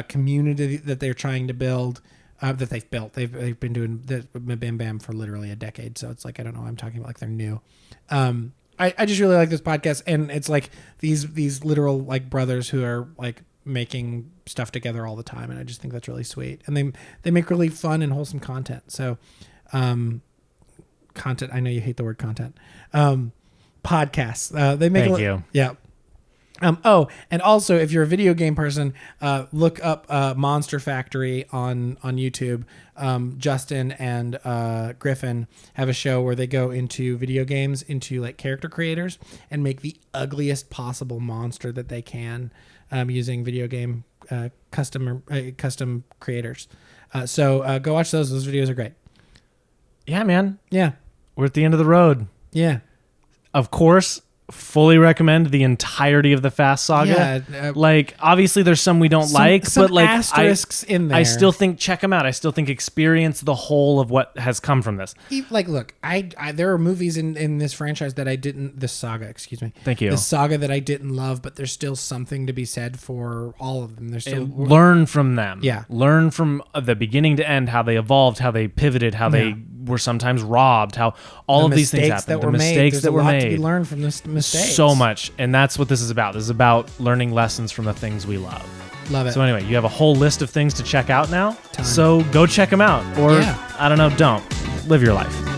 community that they're trying to build, that they've built. They've been doing the Bam Bam for literally a decade. So it's like, I don't know, I'm talking about like they're new. I just really like this podcast, and it's like these literal like brothers who are like making stuff together all the time, and I just think that's really sweet. And they make really fun and wholesome content. So content, I know you hate the word content. Podcasts. They make Thank you. Yeah. And also, if you're a video game person, look up Monster Factory on YouTube. Justin and Griffin have a show where they go into video games, into like character creators, and make the ugliest possible monster that they can, using video game custom creators. So go watch those. Those videos are great. Yeah, man. Yeah. We're at the end of the road. Yeah. Of course, fully recommend the entirety of the Fast Saga. Yeah, like, obviously there's some we don't like, but like asterisks in there. I still think check them out. I still think experience the whole of what has come from this. Like, look, I there are movies in this franchise that I didn't, this saga, excuse me. Thank you. This saga that I didn't love, but there's still something to be said for all of them. There's still learn from them. Yeah. Learn from the beginning to end, how they evolved, how they pivoted, how they were sometimes robbed, how all of these things happened. The mistakes that were made. There's a lot to be learned from this mistakes. So much. And that's what this is about. This is about learning lessons from the things we love. Love it. So anyway, you have a whole list of things to check out now. So go check them out. Or, I don't know, don't. Live your life.